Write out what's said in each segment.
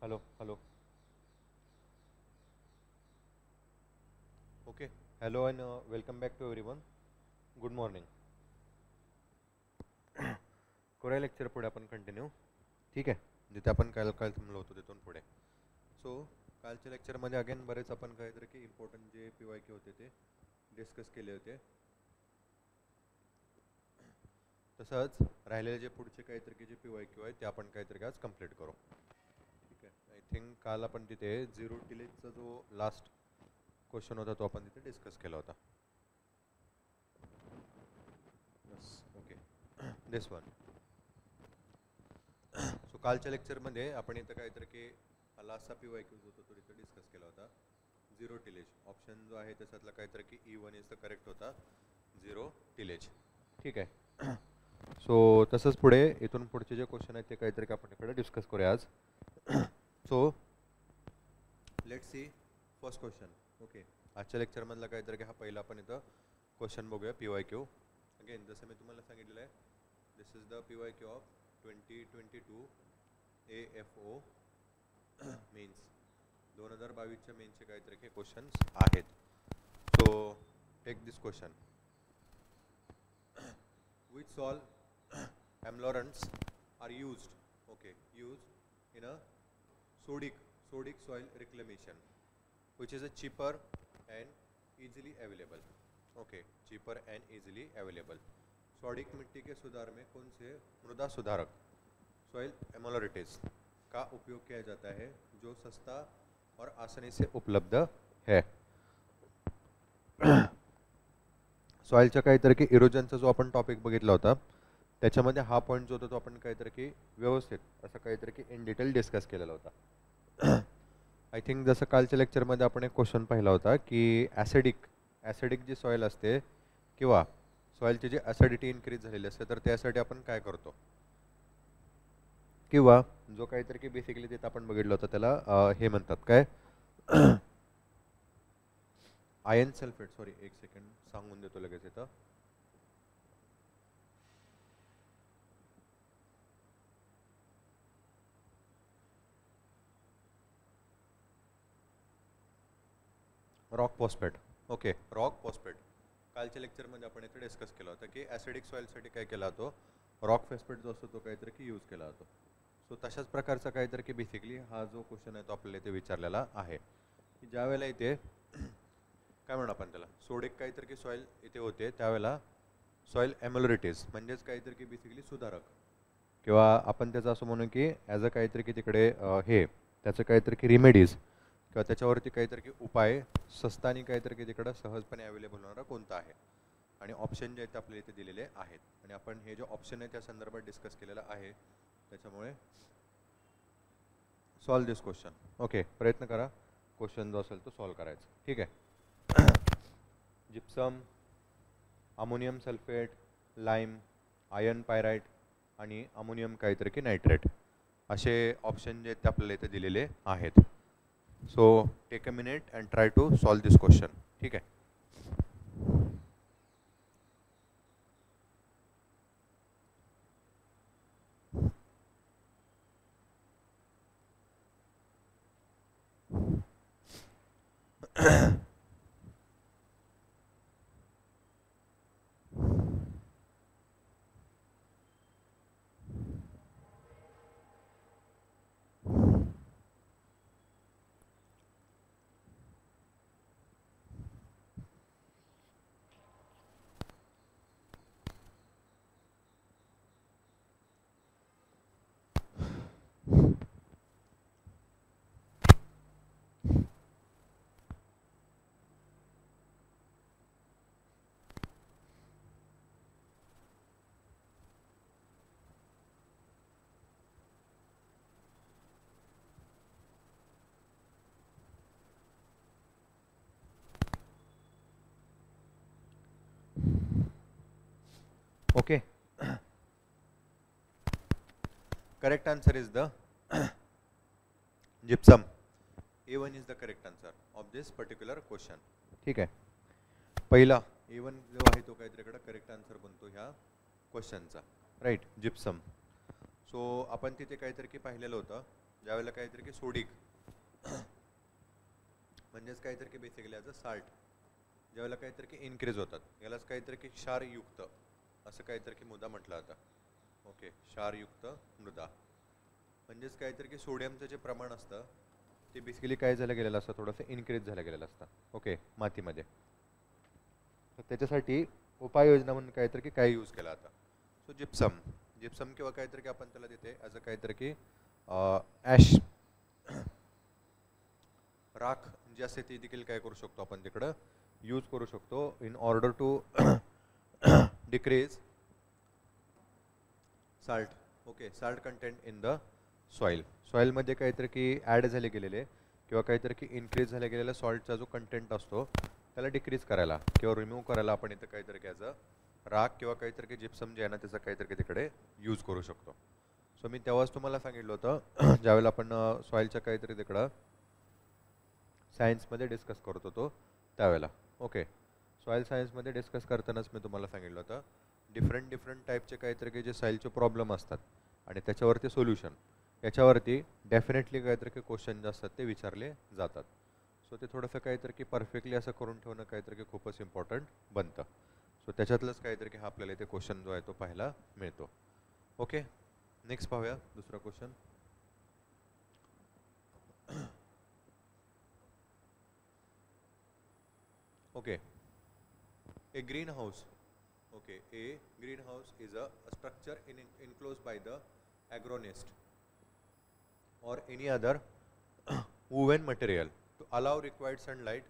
Hello, hello. Okay. Hello and welcome back to everyone. Good morning. कोऱ्या lecture पुढे आपण continue. ठीक आहे, जिथे आपण काल काल थांबलो होतो तिथून पुढे. सो कालच्या लेक्चरमध्ये अगेन बरेच आपण काहीतरी की इम्पॉर्टंट जे PYQ होते ते डिस्कस केले होते. तसंच राहिलेले जे पुढचे काहीतरी की जे PYQ आहे ते आपण काहीतरी आज कंप्लीट करू. ठीक आहे. आय थिंक काल आपण तिथे झिरो टिलेजचा जो लास्ट क्वेश्चन होता तो आपण तिथे डिस्कस केला होता. Yes, okay. This one. So कालच्या लेक्चरमध्ये आपण इथं काहीतरी की लास्टचा PYQ जो होता तो इथं डिस्कस केला होता. झिरो टिलेज ऑप्शन जो आहे त्याच्यातला काहीतरी की E1 इज द करेक्ट होता. Zero tillage. ठीक आहे. सो तसंच पुढे इथून पुढचे जे क्वेश्चन आहेत ते काहीतरी की आपण इकडे डिस्कस करूया आज. So let's see first question. Okay, आजच्या लेक्चरमधला काहीतरी की हा पहिला आपण इथं क्वेश्चन बघूया PYQ. अगेन जसं मी तुम्हाला सांगितलेलं आहे, this is the PYQ of 2022 AFO mains. 2022च्या मेन्सचे काहीतरी हे क्वेश्चन्स आहेत. So take this question. Which salt amylorants are used? Okay, used in a sodic soil reclamation, which is a cheaper and easily available. Okay, cheaper and easily available. Sodic मिट्टी के सुधार में कौन से मृदा सुधारक soil एमोलोरेटेस का उपयोग KIA जाता है जो सस्ता और आसानी से उपलब्ध है. सॉइलच्या काहीतरी की इरोजनचा जो आपण टॉपिक बघितला होता त्याच्यामध्ये हा पॉईंट जो होता तो आपण काहीतरी की व्यवस्थित असं काहीतरी की इन डिटेल डिस्कस केलेला होता. आय थिंक जसं कालच्या लेक्चरमध्ये आपण एक क्वेश्चन पाहिला होता की ॲसिडिक जी सॉईल असते किंवा सॉईलची जी ॲसिडिटी इन्क्रीज झालेली असते तर त्यासाठी आपण काय करतो, किंवा जो काहीतरी की बेसिकली तिथं आपण बघितलं होतं त्याला हे म्हणतात काय, आयर्न सल्फेट. सॉरी एक सेकंड सांगून देतो लगेच इथं. Rock phosphate. Okay, rock phosphate कालच्या लेक्चरमध्ये आपण इथे डिस्कस केला होता की ॲसिडिक सॉईलसाठी काय केला जातो, रॉक फॉस्फेट जो असतो तो काहीतरी की यूज केला जातो. सो तशाच प्रकारचा काहीतरी की बेसिकली हा जो क्वेश्चन आहे तो आपल्याला इथे विचारलेला आहे की ज्यावेळेला इथे काय म्हणू आपण त्याला सोडिक काहीतरी की सॉईल इथे होते त्यावेळेला सॉईल एमोलोरिटीज म्हणजेच काहीतरी की बेसिकली सुधारक, किंवा आपण त्याचं असं म्हणू की ॲज अ काहीतरी की तिकडे हे त्याचं काहीतरी की रिमेडीज किंवा त्याच्यावरती काहीतरी की उपाय स्वस्त आणि काहीतरी की तिकडं सहजपणे अवेलेबल होणारा कोणता आहे. आणि ऑप्शन जे आहेत ते आपल्याला इथे दिलेले आहेत आणि आपण हे जे ऑप्शन आहे त्या संदर्भात डिस्कस केलेलं आहे. त्याच्यामुळे सॉल्व दिस क्वेश्चन. ओके, प्रयत्न करा क्वेश्चन जो असेल तो सॉल्व करायचा. ठीक आहे. Gypsum, ammonium sulphate, lime, iron pyrite आणि अमोनियम काहीतरी की नायट्रेट असे ऑप्शन जे आहेत ते आपल्याला इथे दिलेले आहेत. So take a minute and try to solve this question. ठीक आहे. Okay. Correct answer is the gypsum. A1 is the correct answer of this particular question. ठीक आहे. पहिला A1 जो आहे तो काहीतरी करेक्ट आन्सर बनतो ह्या क्वेश्चनचा. Right, gypsum. सो आपण तिथे काहीतरी की पाहिलेलं होतं ज्यावेळेला काहीतरी की सोडिक म्हणजेच काहीतरी की बेसिकली ॲज अ साल्ट ज्यावेळेला काहीतरी की इन्क्रीज होतात यालाच काहीतरी की क्षारयुक्त असं काहीतरी की मृदा म्हटलं जातं. ओके, क्षारयुक्त मृदा म्हणजेच काहीतरी की सोडियमचं जे प्रमाण असतं ते बेसिकली काय झालं गेलेलं असतं, थोडंसं इन्क्रीज झालं गेलेलं असतं. ओके, मातीमध्ये. तर त्याच्यासाठी उपाययोजना म्हणून काहीतरी की काय यूज केला आता. सो जिप्सम जिप्सम किंवा काहीतरी की आपण त्याला देते ॲज अ काहीतरी की ॲश राख जे असते ती देखील काय करू शकतो आपण तिकडं यूज करू शकतो in order to decrease salt. Okay, salt content in the soil. सॉईलमध्ये काहीतरी की ॲड झाले गेलेले किंवा काहीतरी की इन्क्रीज झाले गेलेला सॉल्टचा जो कंटेंट असतो त्याला डिक्रीज करायला किंवा रिमूव्ह करायला आपण इथं काहीतरी की ॲज अ राख किंवा काहीतरी की जिप्सम जे आहे ना त्याचं काहीतरी की तिकडे यूज करू शकतो. सो मी तेव्हाच तुम्हाला सांगितलं होतं ज्यावेळेला आपण सॉईलच्या काहीतरी तिकडं सायन्समध्ये डिस्कस करत होतो त्यावेळेला. ओके, सॉईल सायन्समध्ये डिस्कस करतानाच मी तुम्हाला सांगितलं होतं डिफरंट टाईपचे काहीतरी की जे सॉईलचे प्रॉब्लेम असतात आणि त्याच्यावरती सोल्युशन याच्यावरती डेफिनेटली काहीतरी की क्वेश्चन जे असतात ते विचारले जातात. सो ते थोडंसं काहीतरी की परफेक्टली असं करून ठेवणं काहीतरी की खूपच इम्पॉर्टंट बनतं. सो त्याच्यातलंच काहीतरी की हा आपल्याला इथे क्वेश्चन जो आहे तो पाहायला मिळतो. ओके, नेक्स्ट पाहूया दुसरा question. Okay, a greenhouse. Okay, a greenhouse is a structure enclosed by the agronomist or any other woven material to allow required sunlight.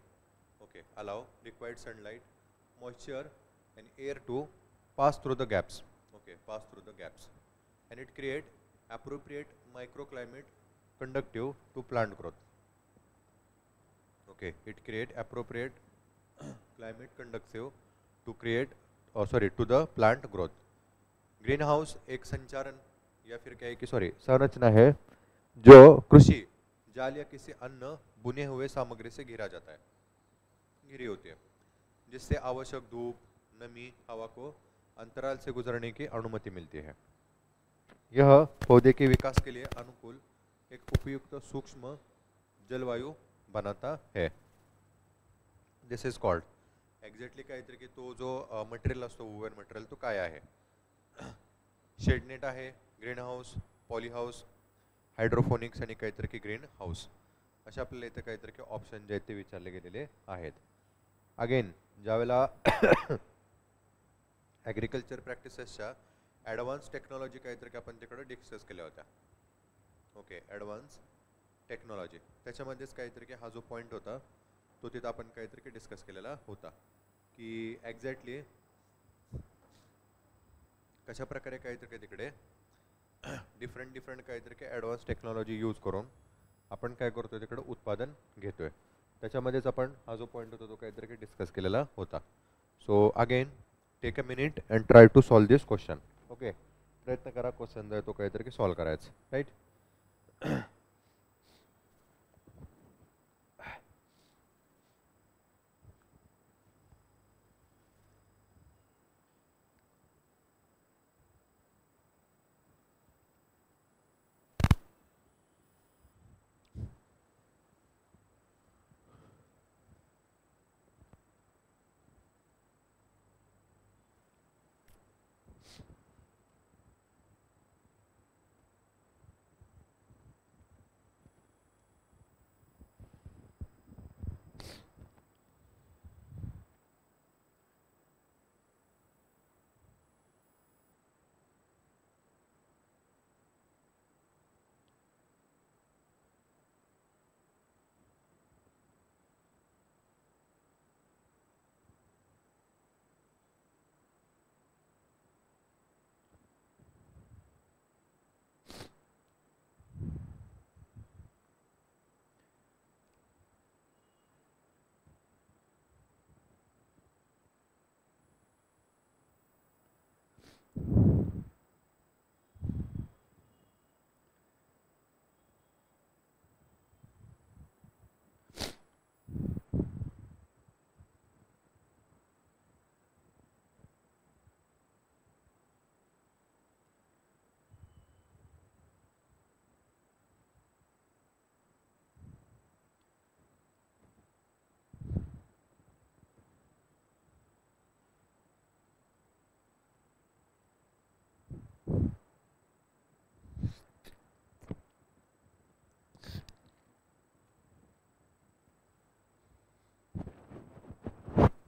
Okay, allow required sunlight, moisture and air to pass through the gaps. Okay, pass through the gaps, and it create appropriate microclimate conducive to plant growth. Okay, it create appropriate climate conducive to create to the plant growth. Green house एक संचारण या फिर क्या है कि संरचना है जो कृषि जाल या किसी अन्य बुने हुए सामग्री से घिरा जाता है, घिरी होती है, जिससे आवश्यक धूप, नमी, हवा को अंतराल से गुजरने की अनुमति मिलती है. यह पौधे के विकास के लिए अनुकूल एक उपयुक्त सूक्ष्म जलवायु बनाता है. दिस इज कॉल्ड एक्झॅक्टली काहीतरी की तो जो मटेरियल असतो वुवन मटेरियल तो काय आहे. शेडनेट आहे, ग्रीन हाऊस, पॉली हाऊस, हायड्रोफोनिक्स आणि काहीतरी की ग्रीन हाऊस अशा आपल्याला इथे काहीतरी की ऑप्शन जे आहेत ते विचारले गेलेले आहेत. अगेन ज्यावेळेला ॲग्रिकल्चर प्रॅक्टिसेसच्या ॲडव्हान्स टेक्नॉलॉजी काहीतरी की आपण तिकडे डिस्कस केल्या होत्या. ओके, ॲडव्हान्स टेक्नॉलॉजी त्याच्यामध्येच काहीतरी की हा जो पॉईंट होता तो तिथं आपण काहीतरी की डिस्कस केलेला होता की एक्झॅक्टली कशा प्रकारे काहीतरी तिकडे डिफरंट काहीतरी की ॲडव्हान्स टेक्नॉलॉजी यूज करून आपण काय करतोय तिकडे उत्पादन घेतोय. त्याच्यामध्येच आपण हा जो पॉईंट होता तो काहीतरी की डिस्कस केलेला होता. So again take a minute and try to solve this question. Okay, प्रयत्न करा क्वेश्चन जो आहे तो काहीतरी की सॉल्व करायचा. राईट.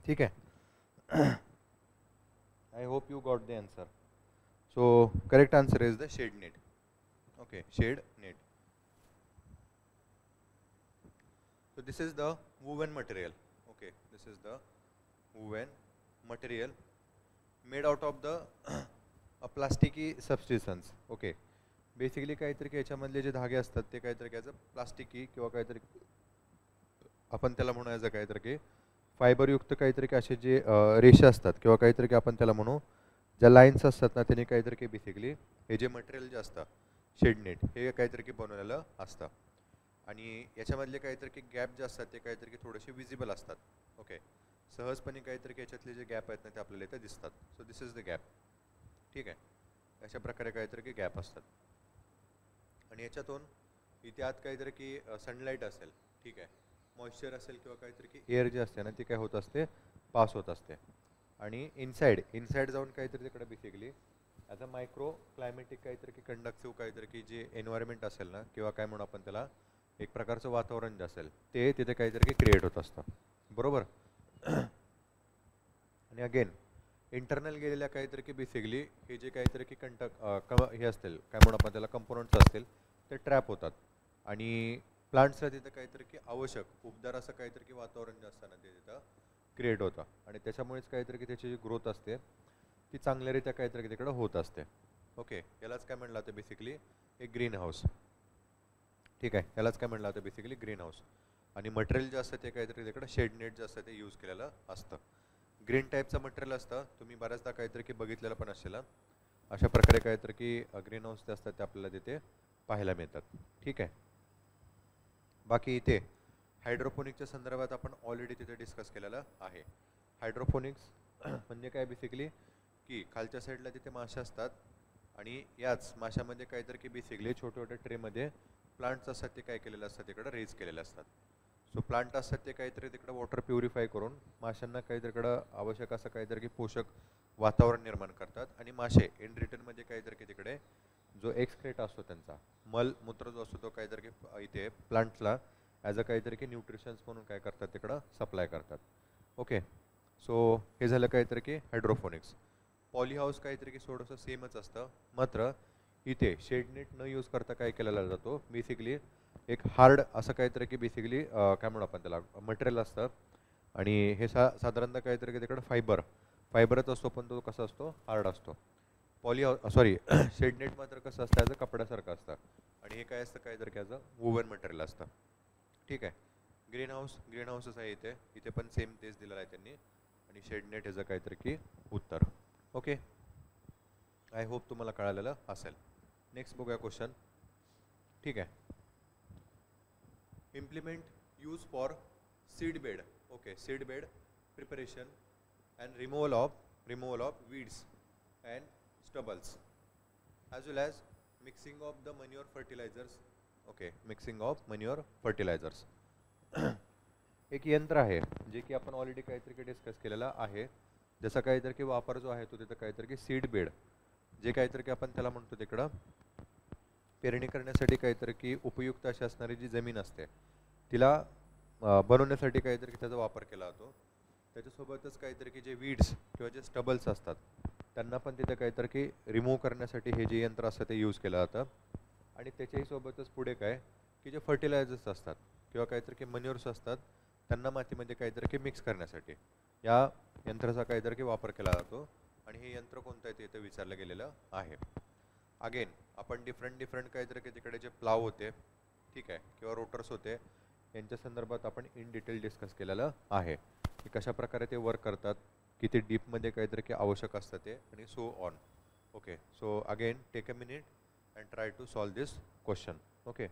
ठीक है. I hope you got the answer. So correct answer is the shade net. Okay, shade net. So this is the woven material. Okay, this is the woven material made out of the a plasticky substance. Okay, basically काहीतरी याच्यामधले जे धागे असतात ते काहीतरी याचं plasticky किंवा काहीतरी आपण त्याला म्हणू याचं काहीतरी की फायबरयुक्त काहीतरी असे जे रेषा असतात किंवा काहीतरी की आपण त्याला म्हणू ज्या लाईन्स असतात ना त्यांनी काहीतरी की बेसिकली हे जे मटेरियल जे असतं शेडनेट हे काहीतरी की बनवलेलं असतं आणि याच्यामधले काहीतरी की गॅप जे असतात ते काहीतरी की थोडेसे विजिबल असतात. ओके, सहजपणे काहीतरी की याच्यातले जे गॅप आहेत ना ते आपल्याला इथे दिसतात. So this is the gap. ठीक आहे, अशा प्रकारे काहीतरी की गॅप असतात आणि याच्यातून इथे आत काहीतरी की सनलाईट असेल, ठीक आहे, मॉइश्चर असेल किंवा काहीतरी की एअर जे असते ना ती काय होत असते पास होत असते आणि इनसाइड जाऊन काहीतरी तिकडे basically as a micro climatic काहीतरी की कंडक्टिव्ह काहीतरी की जे एन्व्हायरमेंट असेल ना किंवा काय म्हणू आपण त्याला एक प्रकारचं वातावरण जे असेल ते तिथे काहीतरी की क्रिएट होत असतं. बरोबर. आणि अगेन इंटरनल गेलेल्या काहीतरी की बेसिकली हे जे काहीतरी की हे असतील काय म्हणून आपण त्याला कंपोनंट्स असतील ते ट्रॅप होतात आणि प्लांट्सला तिथं काहीतरी की आवश्यक उबदार असं काहीतरी की वातावरण जे असतं ना ते तिथं क्रिएट होतं आणि त्याच्यामुळेच काहीतरी की त्याची जी ग्रोथ असते ती चांगल्यारीत्या काहीतरी की तिकडं होत असते. ओके, यालाच काय म्हणलं जातं बेसिकली एक ग्रीन हाऊस. ठीक आहे, यालाच काय म्हणलं जातं बेसिकली ग्रीन हाऊस आणि मटेरियल जे असतं ते काहीतरी तिकडं शेडनेट जे असतं ते यूज केलेलं असतं. ग्रीन टाईपचं मटेरियल असतं, तुम्ही बऱ्याचदा काहीतरी की बघितलेलं पण असेल. अशा प्रकारे काहीतरी की ग्रीन हाऊस जे असतात ते आपल्याला तिथे पाहायला मिळतात. ठीक आहे, बाकी इथे हायड्रोपोनिक्सच्या संदर्भात आपण ऑलरेडी तिथे डिस्कस केलेलं आहे. हायड्रोपोनिक्स म्हणजे काय बेसिकली की खालच्या साईडला तिथे मासे असतात आणि याच माशामध्ये काहीतरी की बेसिकली छोट्या छोट्या ट्रेमध्ये प्लांट्स असतात ते काय केलेलं असतात तिकडं रेज केलेले असतात. सो प्लांट असतात ते काहीतरी तिकडं वॉटर प्युरिफाय करून माशांना काहीतरी तिकडं आवश्यक असं काहीतरी की पोषक वातावरण निर्माण करतात आणि मासे इन रिटर्नमध्ये काहीतरी की तिकडे जो एक्सक्रेट असतो त्यांचा मूत्र जो असतो तो काहीतरी की इथे प्लांट्सला ॲज अ काहीतरी की न्यूट्रिशन्स म्हणून काय करतात तिकडं सप्लाय करतात. ओके, सो हे झालं काहीतरी की हायड्रोफोनिक्स. पॉली हाऊस काहीतरी की थोडंसं सेमच असतं, मात्र इथे शेडनेट न यूज करता काय केलेला जातो बेसिकली एक हार्ड असं काहीतरी की बेसिकली काय म्हणू आपण त्याला मटेरियल असतं आणि हे साधारणतः काहीतरी की तिकडं फायबरच असतो पण तो कसा असतो हार्ड असतो. शेडनेट मात्र कसं असतं ॲज अ कपड्यासारखं असतं आणि हे काय असतं काहीतरी की ॲज अ वुवन मटेरियल असतं. ठीक आहे, ग्रीन हाऊसच आहे इथे पण सेम तेच दिलेलं आहे त्यांनी आणि शेडनेट ह्याचं काहीतरी की उत्तर. ओके, आय होप तुम्हाला कळालेलं असेल. नेक्स्ट बघूया क्वेश्चन. ठीक आहे, implement use for seed bed. Okay, seed bed preparation and removal of weeds and stubbles as well as mixing of the manure fertilizers. Okay, mixing of manure fertilizers. एक यंत्र आहे जे की आपण ऑलरेडी काहीतरी की डिस्कस केलेला आहे. जसा काहीतरी की वापर जो आहे तो तिथं काहीतरी की सीड बेड जे काहीतरी की आपण त्याला म्हणतो तिकडं पेरणी करण्यासाठी काहीतरी की उपयुक्त अशी असणारी जी जमीन असते तिला बनवण्यासाठी काहीतरी की त्याचा वापर केला जातो. त्याच्यासोबतच काहीतरी की जे वीड्स किंवा जे स्टबल्स असतात त्यांना पण तिथे काहीतरी की रिमूव्ह करण्यासाठी हे जे यंत्र असतं ते यूज केलं जातं आणि त्याच्याही सोबतच पुढे काय की जे फर्टिलायझर्स असतात किंवा काहीतरी की मन्युअर्स असतात त्यांना मातीमध्ये काहीतरी की मिक्स करण्यासाठी या यंत्राचा काहीतरी की वापर केला जातो आणि हे यंत्र कोणतं आहे ते इथे विचारलं गेलेलं आहे. अगेन आपण डिफरंट काहीतरी की तिकडे जे प्लाव होते, ठीक आहे, किंवा रोटर्स होते यांच्या संदर्भात आपण इन डिटेल डिस्कस केलेलं आहे की कशा प्रकारे ते वर्क करतात, किती डीपमध्ये काहीतरी की आवश्यक असतं ते आणि so on. Okay, so again take a minute and try to solve this question. Okay.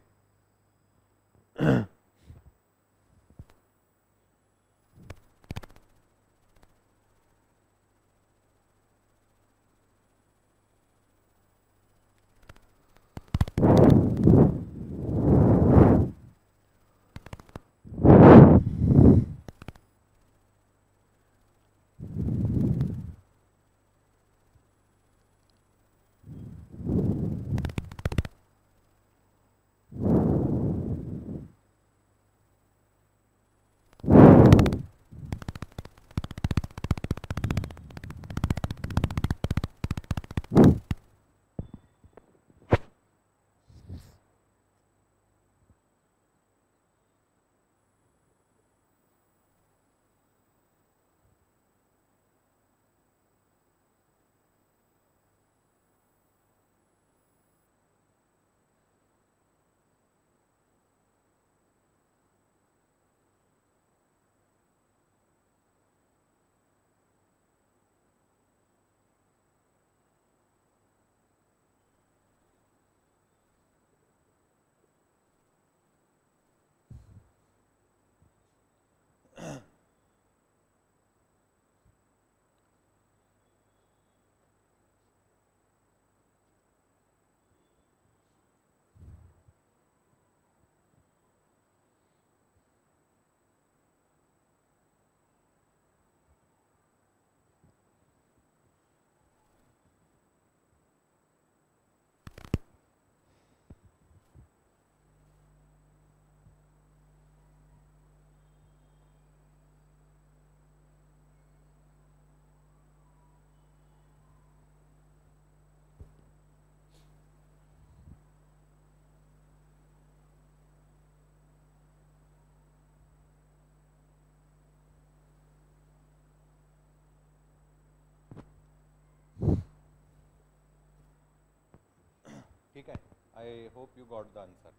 ठीक आहे. I hope you got the answer.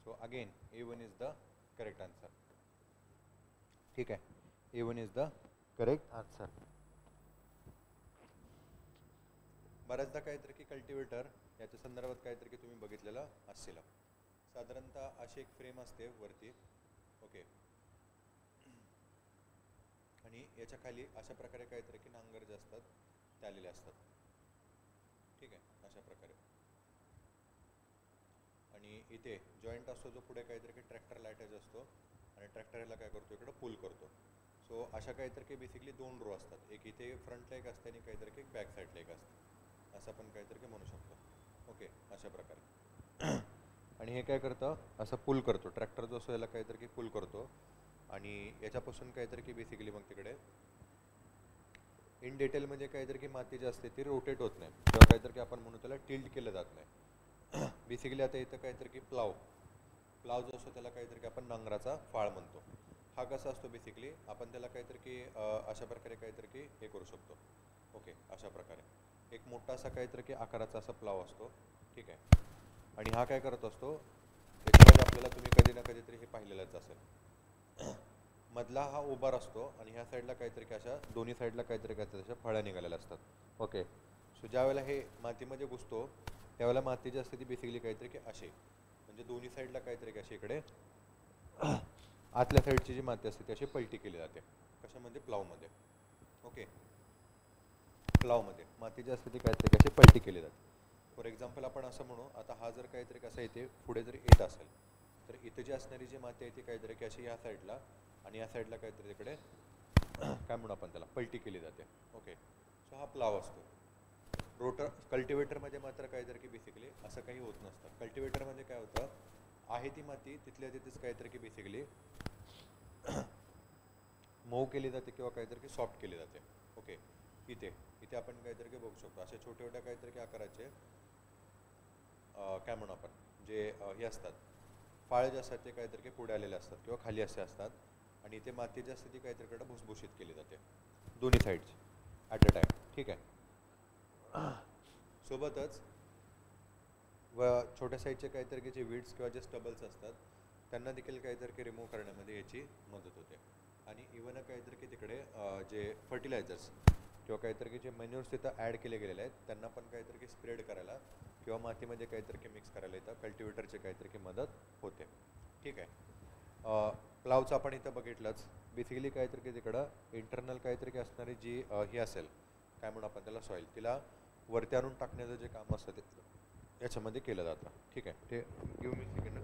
So again A1 is the correct answer. ठीक आहे, A1 is the correct answer. बऱ्याचदा काहीतरी की cultivator याच्या संदर्भात काहीतरी की तुम्ही बघितलेलं असेल. साधारणतः अशी एक फ्रेम असते वरती. ओके. आणि याच्या खाली अशा प्रकारे काहीतरी की नांगर जे असतात ते आलेले असतात. ठीक आहे, अशा प्रकारे. आणि इथे जॉईंट असतो जो पुढे काहीतरी की ट्रॅक्टरला अटॅच असतो आणि ट्रॅक्टर याला काय करतो इकडं पुल करतो. सो अशा काहीतरी की बेसिकली 2 रो असतात. एक इथे फ्रंटला एक असते आणि काहीतरी की बॅक साईडला एक असते. असं आपण काहीतरी म्हणू शकतो. ओके, अशा प्रकारे. आणि हे काय करतं, असं पुल करतो. ट्रॅक्टर जो असतो याला काहीतरी की पुल करतो आणि याच्यापासून काहीतरी की बेसिकली मग तिकडे इन डिटेल म्हणजे काहीतरी की माती जी असते ती रोटेट होत नाही किंवा काहीतरी की आपण म्हणू त्याला टिल्ट केलं जात नाही. बेसिकली आता इथं काहीतरी की प्लाव जो असतो त्याला काहीतरी की आपण नांगराचा फाळ म्हणतो. हा कसा असतो बेसिकली आपण त्याला काहीतरी की अशा प्रकारे काहीतरी की हे करू शकतो. ओके, अशा प्रकारे एक मोठा असा काहीतरी की आकाराचा असा प्लाव असतो. ठीक आहे. आणि हा काय करत असतो त्याच्यामध्ये आपल्याला तुम्ही कधी ना कधीतरी हे पाहिलेलंच असेल. मधला हा उभार असतो आणि ह्या साईडला काहीतरी की अशा दोन्ही साईडला काहीतरी काहीतरी अशा फळ्या निघालेल्या असतात. ओके. सो ज्या वेळेला हे मातीमध्ये घुसतो त्यावेळेला माती जी असते ती बेसिकली काहीतरी की अशी म्हणजे दोन्ही साईडला काहीतरी की अशी इकडे आतल्या साईडची जी माती असते ती अशी पलटी केली जाते. कशामध्ये? प्लावमध्ये. ओके, प्लावमध्ये माती जी असते ती काहीतरी कशी पलटी केली जाते. फॉर एक्झाम्पल आपण असं म्हणू, आता हा जर काहीतरी कसं इथे पुढे जर येत असेल तर इथे जी असणारी जी माती आहे ती काहीतरी की अशी या साईडला आणि या साईडला काहीतरी तिकडे काय म्हणू आपण त्याला पलटी केली जाते. ओके. सो हा प्लाव असतो. रोटर कल्टिवेटरमध्ये मात्र काहीतरी की बेसिकली असं काही होत नसतं. कल्टिवेटरमध्ये काय होतं, आहे ती माती तिथल्या तिथेच काहीतरी की बेसिकली मऊ केली जाते किंवा काहीतरी की सॉफ्ट केली जाते. ओके. इथे आपण काहीतरी की बघू शकतो असे छोटे छोट्या काहीतरी की आकाराचे काय म्हणू आपण जे हे असतात फाळे जे असतात ते काहीतरी की पुढे आलेले असतात किंवा खाली असे असतात आणि इथे माती जी असते ती काहीतरीकडे भुसभुशीत केली जाते दोन्ही साईड्स ॲट अ टाइम. ठीक आहे. सोबतच व छोट्या साईजचे काहीतरी की जे वीड्स किंवा जे स्टबल्स असतात त्यांना देखील काहीतरी की रिमूव्ह करण्यामध्ये याची मदत होते. आणि इव्हन काहीतरी की तिकडे जे फर्टिलायझर्स किंवा काहीतरी की जे मॅन्युअर्स तिथं ॲड केले गेलेले आहेत त्यांना पण काहीतरी की स्प्रेड करायला किंवा मातीमध्ये काहीतरी की मिक्स करायला इथं कल्टिवेटरची काहीतरी की मदत होते. ठीक आहे. प्लावचं आपण इथं बघितलंच. बेसिकली काहीतरी की तिकडं इंटरनल काहीतरी की असणारी जी ही असेल काय म्हणू आपण त्याला सॉईल तिला वरती आणून टाकण्याचं जे काम असतं ते याच्यामध्ये केलं जातं. ठीक आहे. ते गिव्ह मी सेकंड.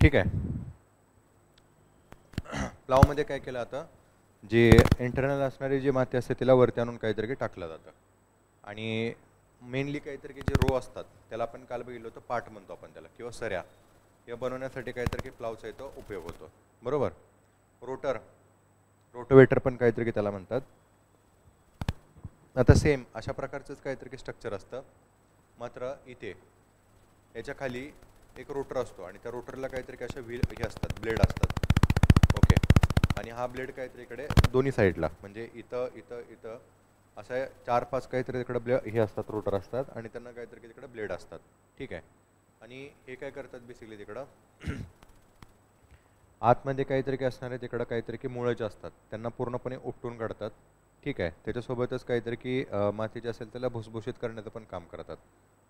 ठीक आहे. प्लावमध्ये काय केलं आता जे इंटरनल असणारी जी माती असते तिला वरती आणून काहीतरी की टाकलं जातं आणि मेनली काहीतरी की जे रो असतात त्याला आपण काल बघितलं होतं पाट म्हणतो आपण त्याला किंवा सऱ्या या बनवण्यासाठी काहीतरी की प्लावचा इथं उपयोग होतो. बरोबर. रोटोवेटर पण काहीतरी की त्याला म्हणतात. आता सेम अशा प्रकारचंच काहीतरी की स्ट्रक्चर असतं मात्र इथे याच्या खाली एक रोटर असतो आणि त्या रोटरला काहीतरी की अशा व्हील हे असतात ब्लेड असतात. ओके. आणि हा ब्लेड काहीतरी इकडे दोन्ही साईडला म्हणजे इथं इथं इथं अशा 4-5 काहीतरी तिकडे हे असतात रोटर असतात आणि त्यांना काहीतरी तिकडे ब्लेड असतात. ठीक आहे. आणि हे काय करतात बेसिकली तिकडं आतमध्ये काहीतरी की असणारे तिकडं काहीतरी की मुळं जे असतात त्यांना पूर्णपणे उपटून काढतात. ठीक आहे. त्याच्यासोबतच काहीतरी की माती जे असेल त्याला भुसभुशीत करण्याचं पण काम करतात.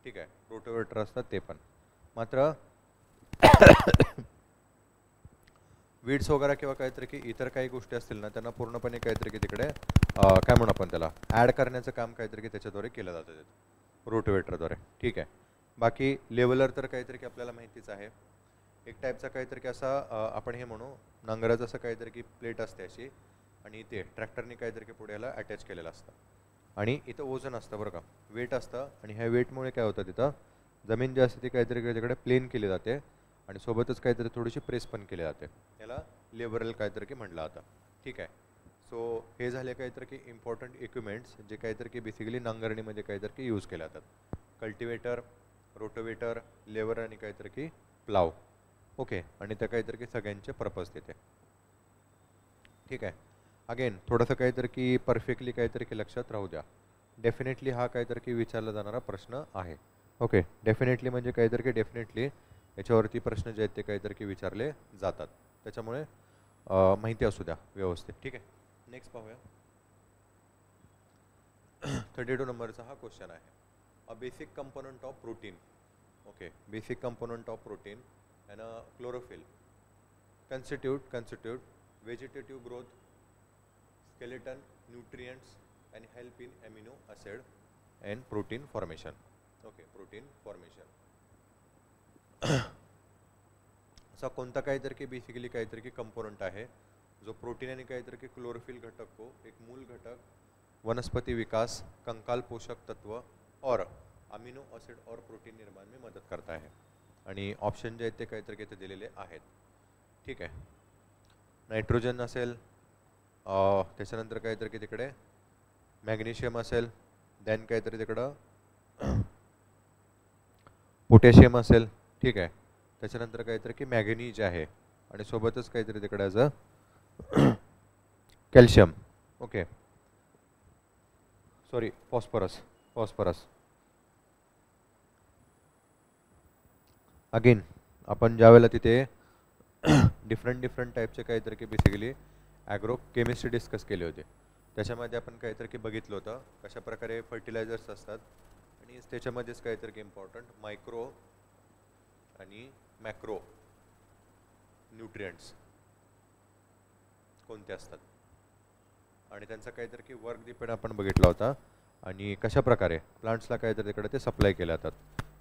ठीक आहे. रोटोवेटर असतात ते पण. मात्र वीड्स वगैरे किंवा काहीतरी की इतर काही गोष्टी असतील ना त्यांना पूर्णपणे काहीतरी की तिकडे काय म्हणू आपण त्याला ॲड करण्याचं काम काहीतरी की त्याच्याद्वारे केलं जातं रोटोवेटरद्वारे. ठीक आहे. बाकी लेवलर तर काहीतरी की आपल्याला माहितीच आहे. एक टाईपचा काहीतरी की असा आपण हे म्हणू नांगराचं असं काहीतरी की प्लेट असते अशी आणि ते ट्रॅक्टरने काहीतरी की पुढे याला अटॅच केलेलं असतं आणि इथं वजन असतं बरं का, वेट असतं, आणि ह्या वेटमुळे काय होतं तिथं जमीन जी असते ती काहीतरी त्याच्याकडे प्लेन केली जाते आणि सोबतच काहीतरी थोडीशी प्रेस पण केली जाते. याला लेबरल काहीतरी की म्हटलं आता. ठीक आहे. सो हे झाले काहीतरी की इम्पॉर्टंट इक्विपमेंट्स जे काहीतरी की बेसिकली नांगरणीमध्ये काहीतरी की यूज केले जातात. कल्टिवेटर, रोटोवेटर, लेवर आणि काहीतरी की प्लाव. ओके, आणि त्या काहीतरी की सगळ्यांचे पर्पज तिथे. ठीक आहे. अगेन थोडंसं काहीतरी की परफेक्टली काहीतरी की लक्षात राहू द्या. डेफिनेटली हा काहीतरी की विचारला जाणारा प्रश्न आहे. ओके, डेफिनेटली म्हणजे काहीतरी की डेफिनेटली याच्यावरती प्रश्न जे आहेत ते काहीतरी की विचारले जातात. त्याच्यामुळे माहिती असू द्या व्यवस्थित. ठीक आहे. नेक्स्ट पाहूया. 32 नंबरचा हा क्वेश्चन आहे. A basic component of protein. Okay, basic component of protein and chlorophyll constitute vegetative growth, skeleton, nutrients and help in amino acid and protein formation. Okay, protein formation. असा कोणता काहीतरी की बेसिकली काहीतरी की कंपोनंट आहे जो protein आणि काहीतरी की क्लोरोफिल घटक को एक मूल घटक वनस्पति विकास, कंकाल पोषक तत्व और अमीनो एसिड और प्रोटीन निर्माण में मदत करता है. आणि ऑप्शन जे आहेत ते काहीतरी काही दिलेले आहेत. ठीक आहे. नायट्रोजन असेल, त्याच्यानंतर काहीतरी की तिकडे मॅग्नेशियम असेल, देन काहीतरी तिकडं पोटॅशियम असेल. ठीक आहे. त्याच्यानंतर काहीतरी की मॅग्नीज आहे आणि सोबतच काहीतरी तिकडे as a calcium. Okay, sorry, phosphorus. Again आपण ज्यावेळेला तिथे डिफरंट टाईपचे काहीतरी की बेसिकली ॲग्रो केमिस्ट्री डिस्कस केले होते, त्याच्यामध्ये आपण काहीतरी की बघितलं होतं कशा प्रकारे फर्टिलायझर्स असतात आणि त्याच्यामध्येच काहीतरी की इम्पॉर्टंट मायक्रो आणि मॅक्रो न्यूट्रिएंट्स कोणते असतात आणि त्यांचा काहीतरी की वर्क डिपेंड आपण बघितला होता आणि कशा प्रकारे प्लांट्सला काहीतरी तिकडे ते सप्लाय केले जातात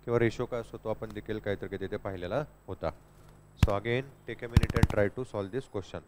किंवा रेशो काय असतो तो आपण देखील काहीतरी तिथे पाहिलेला होता. So again take a minute and try to solve this question.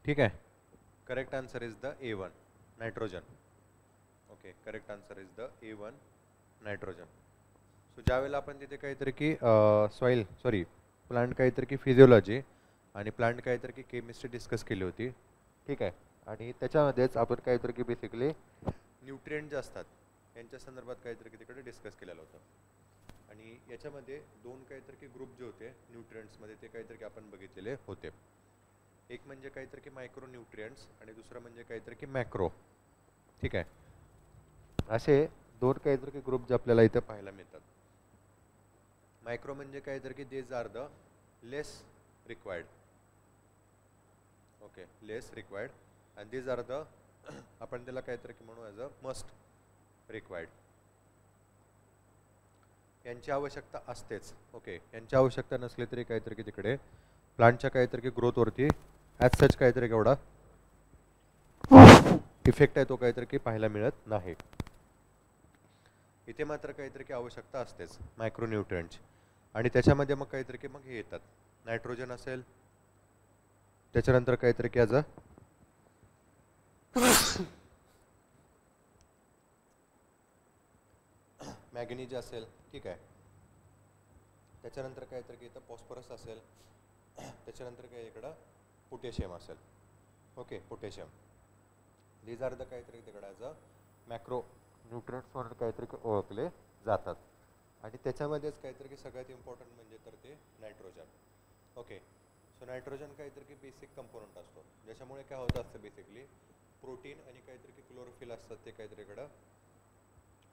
ठीक आहे. Correct answer is the A1 nitrogen. Okay, correct answer is the A1 nitrogen. So ज्यावेळेला आपण तिथे काहीतरी की प्लांट काहीतरी की फिजिओलॉजी आणि प्लांट काहीतरी की केमिस्ट्री डिस्कस केली होती. ठीक आहे. आणि त्याच्यामध्येच आपण काहीतरी की बेसिकली न्यूट्रिएंट जे असतात यांच्या संदर्भात काहीतरी की तिकडे डिस्कस केलेलं होतं. आणि याच्यामध्ये दोन काहीतरी की ग्रुप जे होते न्यूट्रिएंट्समध्ये ते काहीतरी की आपण बघितलेले होते. एक म्हणजे काहीतरी की मायक्रो न्यूट्रिएंट्स आणि दुसरं म्हणजे काहीतरी की मॅक्रो. ठीक आहे. असे दोन काहीतरी की ग्रुप जे आपल्याला इथे पाहायला मिळतात. मायक्रो म्हणजे काहीतरी की these are the less required. Okay, less required and these are the आपण त्याला काहीतरी की म्हणू ॲज अ मस्ट रिक्वायर्ड. यांची आवश्यकता असतेच. ओके, यांची आवश्यकता नसली तरी काहीतरी की तिकडे प्लांटच्या काहीतरी की ग्रोथवरती ॲज सच काहीतरी केवढा इफेक्ट आहे तो काहीतरी की पाहायला मिळत नाही. इथे मात्र काहीतरी की आवश्यकता असतेच मायक्रोन्यूट्रिएंटची. आणि त्याच्यामध्ये मग काहीतरी की मग हे येतात नायट्रोजन असेल, त्याच्यानंतर काहीतरी की ॲज अ मॅग्नेज असेल. ठीक आहे. त्याच्यानंतर काहीतरी की इथं फॉस्फरस असेल, त्याच्यानंतर काही इकडं पोटॅशियम असेल. Okay, potassium. These are the काहीतरी तिकडं ॲज अ मॅक्रो न्यूट्रिएंट्स म्हणून काहीतरी ओळखले जातात. आणि त्याच्यामध्येच काहीतरी की सगळ्यात इम्पॉर्टंट म्हणजे तर ते नायट्रोजन. ओके, सो नायट्रोजन काहीतरी की बेसिक कंपोनंट असतो, ज्याच्यामुळे काय होतं असतं बेसिकली प्रोटीन आणि काहीतरी की क्लोरोफिल असतात ते काहीतरी इकडं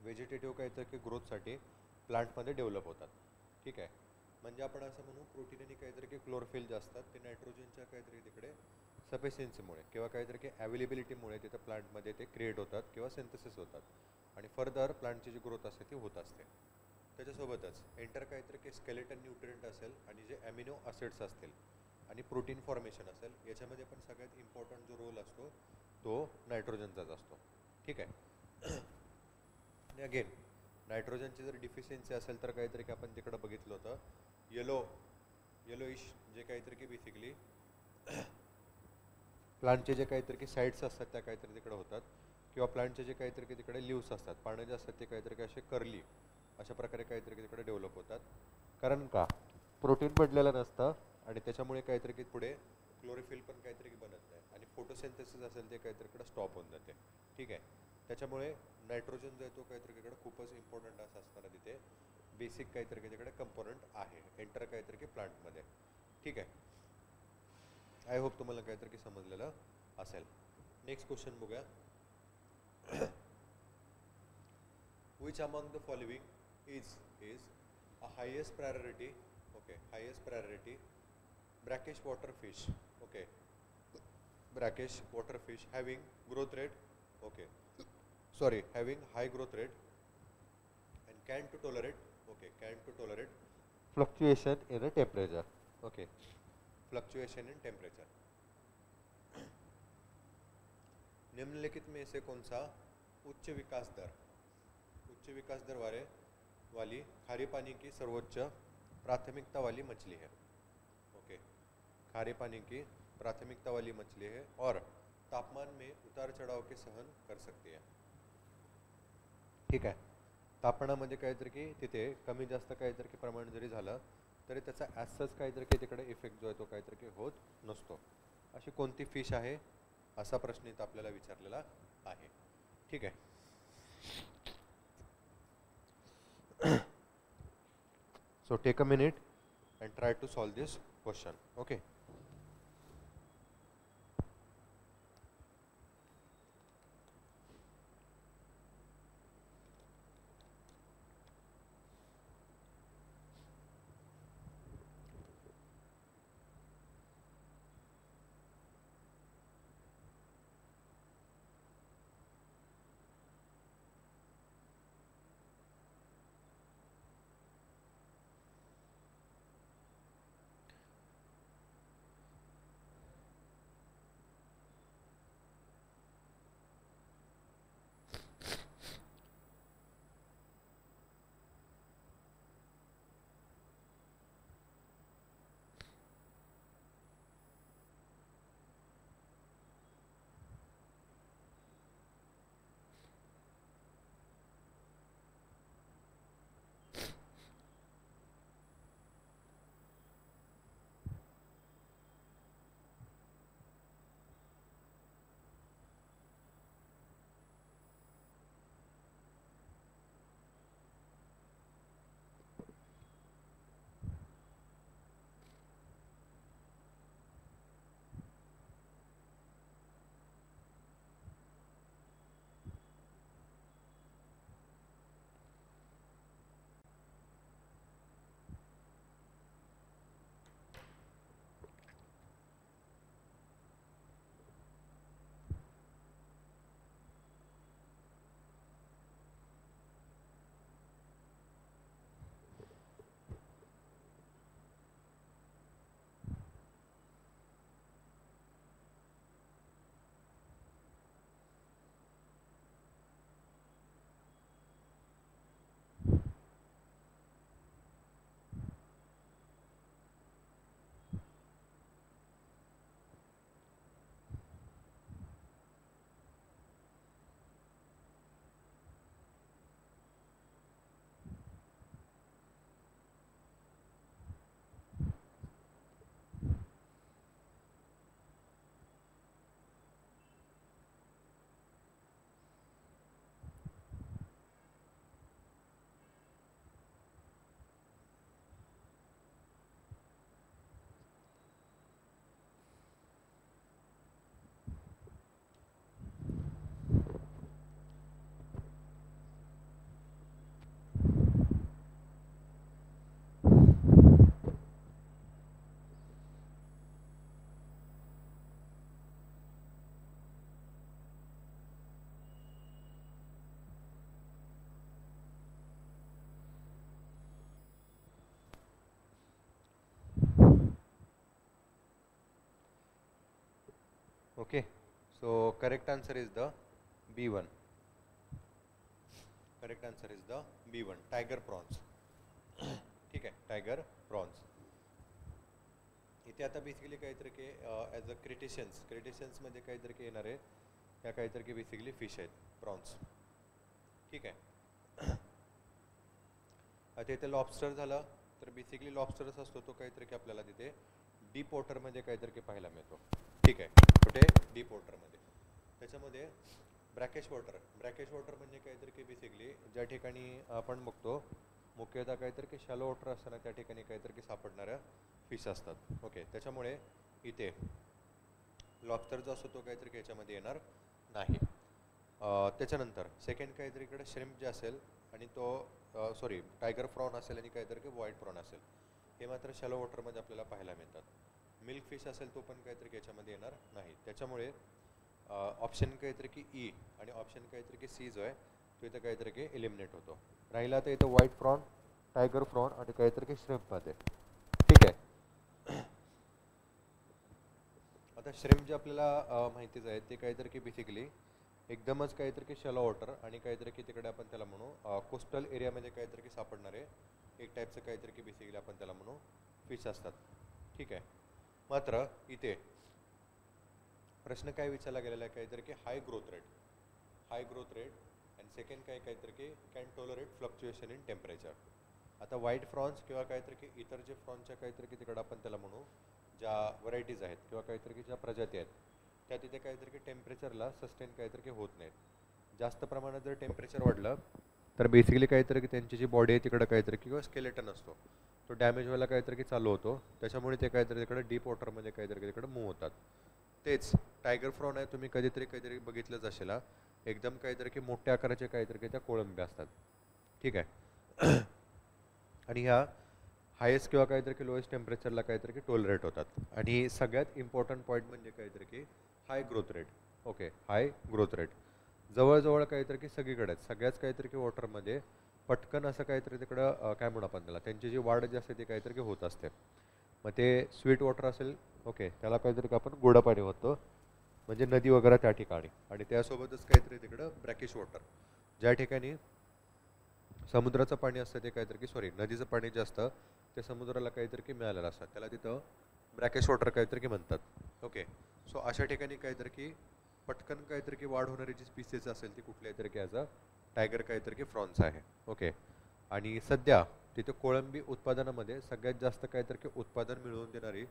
व्हेजिटेटिव्ह काहीतरी की ग्रोथसाठी प्लांटमध्ये डेव्हलप होतात. ठीक आहे. म्हणजे आपण असं म्हणू प्रोटीन आणि काहीतरी की क्लोरोफिल जे असतात ते नायट्रोजनच्या काहीतरी तिकडे सफिशियन्सीमुळे किंवा काहीतरी की अवेलेबिलिटीमुळे तिथं प्लांटमध्ये ते क्रिएट होतात किंवा सिंथेसिस होतात आणि फर्दर प्लांटची जी ग्रोथ असते ती होत असते. त्याच्यासोबतच एंटर काहीतरी की स्केलेटन न्यूट्रिएंट असेल आणि जे ॲमिनो ॲसिड्स असतील आणि प्रोटीन फॉर्मेशन असेल, याच्यामध्ये पण सगळ्यात इम्पॉर्टंट जो रोल असतो तो नायट्रोजनचाच असतो. ठीक आहे. आणि अगेन नायट्रोजनची जर डिफिशियन्सी असेल तर काहीतरी की आपण तिकडं बघितलं होतं येलोइश जे काहीतरी की बेसिकली प्लांटचे जे काहीतरी की साईड्स असतात त्या काहीतरी तिकडे होतात किंवा प्लांटचे जे काहीतरी की तिकडे लिव्स असतात, पानं जे असतात ते काहीतरी की असे कर्ली अशा प्रकारे काहीतरी की तिकडे डेव्हलप होतात. कारण का प्रोटीन बनलेलं नसतं आणि त्याच्यामुळे काहीतरी की पुढे क्लोरोफिल पण काहीतरी की बनत नाही आणि फोटोसिंथेसिस असेल ते काहीतरी इकडे स्टॉप होऊन जाते. ठीक आहे. त्याच्यामुळे नायट्रोजन जो आहे तो काहीतरी इकडे खूपच इम्पॉर्टंट असं असताना तिथे बेसिक काहीतरी की तिकडे कंपोनंट आहे एंटर काहीतरी की प्लांटमध्ये. ठीक आहे. आय होप तुम्हाला काहीतरी की समजलेलं असेल. नेक्स्ट क्वेश्चन बघूया. Which among the following is a highest priority, okay, highest priority brackish water fish, okay, brackish water fish having growth rate, okay, sorry, having high growth rate and can to tolerate, okay, can to tolerate fluctuation in a temperature, okay, fluctuation in temperature. निम्नलिखित में से कौन सा उच्च विकास दर वाली खारे पानी की सर्वोच्च प्राथमिकता वाली मछली है. ओके, खारे पानी की प्राथमिकता वाली मछली है और तापमान में उतार चढ़ाव के सहन कर सकती है. ठीक आहे. तापमानामध्ये काहीतरी की तिथे कमी जास्त काहीतरी की प्रमाण जरी झालं तरी त्याचा ॲसच काहीतरी की तिकडे इफेक्ट जो आहे तो काहीतरी की होत नसतो. अशी कोणती फिश आहे असा प्रश्न इथं आपल्याला विचारलेला आहे. ठीक आहे. So take a minute and try to solve this question. Okay. Okay, so correct answer is the B1. Correct answer is the B1, tiger prawns. ठीक आहे, टायगर प्रॉन्स. इथे आता बेसिकली काहीतरी की ॲज अ क्रिटेशियन्समध्ये काहीतरी की येणार आहे, या काहीतरी की बेसिकली फिश आहेत, प्रॉन्स. ठीक आहे. आता इथे लॉबस्टर झालं, तर बेसिकली लॉबस्टरच असतो तो काहीतरी की आपल्याला तिथे डीप वॉटरमध्ये काहीतरी की पाहायला मिळतो. ठीक आहे, कुठे डीप वॉटरमध्ये. त्याच्यामध्ये ब्रॅकेश वॉटर म्हणजे काहीतरी की बेसिकली ज्या ठिकाणी आपण बघतो मुख्यतः काहीतरी की शॅलो वॉटर असताना त्या ठिकाणी काहीतरी की सापडणाऱ्या फिश असतात. ओके, त्याच्यामुळे इथे लॉबस्टर जो असतो तो काहीतरी याच्यामध्ये येणार नाही. त्याच्यानंतर सेकंड काहीतरी इकडे श्रिम्प जे असेल आणि तो टायगर प्रॉन असेल आणि काहीतरी की व्हाईट प्रॉन असेल, हे मात्र शॅलो वॉटरमध्ये आपल्याला पाहायला मिळतात. मिल्क फिश असेल तो पण काहीतरी याच्यामध्ये येणार नाही. त्याच्यामुळे ऑप्शन काहीतरी की ई आणि ऑप्शन काहीतरी की सी जो आहे तो इथं काहीतरी की एलिमिनेट होतो. राहिला तर इथं व्हाईट प्रॉन, टायगर प्रॉन आणि काहीतरी की श्रिम्पमध्ये. ठीक आहे. आता श्रिम्प जे आपल्याला माहितीच आहे ते काहीतरी की बेसिकली एकदमच काहीतरी की शॅलो वॉटर आणि काहीतरी की तिकडे आपण त्याला म्हणू कोस्टल एरियामध्ये काहीतरी की सापडणारे एक टाईपचं काहीतरी की बेसिकली आपण त्याला म्हणू फिश असतात. ठीक आहे. मात्र इथे प्रश्न काय विचारला गेलेला आहे, काहीतरी की हाय ग्रोथ रेट अँड सेकंड काहीतरी की can tolerate fluctuation in temperature. आता व्हाईट फ्रॉन्स किंवा काहीतरी की इतर जे फ्रॉन्सच्या काहीतरी की तिकडं आपण त्याला म्हणू ज्या व्हरायटीज आहेत किंवा काहीतरी की ज्या प्रजाती आहेत त्या तिथे काहीतरी की टेम्परेचरला सस्टेन काहीतरी की होत नाहीत. जास्त प्रमाणात जर टेम्परेचर वाढलं तर बेसिकली काहीतरी की त्यांची जी बॉडी आहे तिकडं काहीतरी किंवा स्केलेटन असतो तो डॅमेज व्हायला काहीतरी की चालू होतो. त्याच्यामुळे ते काहीतरी तिकडे डीप वॉटरमध्ये काहीतरी तिकडे मूव्ह होतात. तेच टायगर फ्रॉन आहे, तुम्ही कधीतरी बघितलंच असेल, एकदम काहीतरी की मोठ्या आकाराचे काहीतरी की त्या कोळंबी असतात. ठीक आहे. आणि ह्या हायेस्ट किंवा काहीतरी की लोएस्ट टेम्परेचरला काहीतरी की टॉलरेट होतात. आणि सगळ्यात इम्पॉर्टंट पॉईंट म्हणजे काहीतरी की हाय ग्रोथ रेट. ओके, हाय ग्रोथ रेट जवळजवळ काहीतरी की सगळीकडेच सगळ्याच काहीतरी की वॉटरमध्ये पटकन असं काहीतरी तिकडं काय म्हणू आपण त्याला, त्यांची जी वाढ जी असते ती काहीतरी की होत असते. मग ते स्वीट वॉटर असेल, ओके, त्याला काहीतरी की आपण गोडं पाणी होतं म्हणजे नदी वगैरे त्या ठिकाणी. आणि त्यासोबतच काहीतरी तिकडं ब्रॅकिश वॉटर ज्या ठिकाणी समुद्राचं पाणी असतं ते काहीतरी की नदीचं पाणी जे असतं ते समुद्राला काहीतरी की मिळालेलं असतं, त्याला तिथं ब्रॅकिश वॉटर काहीतरी की म्हणतात. ओके, सो अशा ठिकाणी काहीतरी की पटकन काहीतरी की वाढ होणारी जी स्पीसीज असेल ती कुठल्याही तरी की ॲज अ टायगर काहीतरी की फ्रॉन्स आहे. ओके, आणि सध्या तिथे कोळंबी उत्पादनामध्ये सगळ्यात जास्त काहीतरी की उत्पादन मिळवून देणारी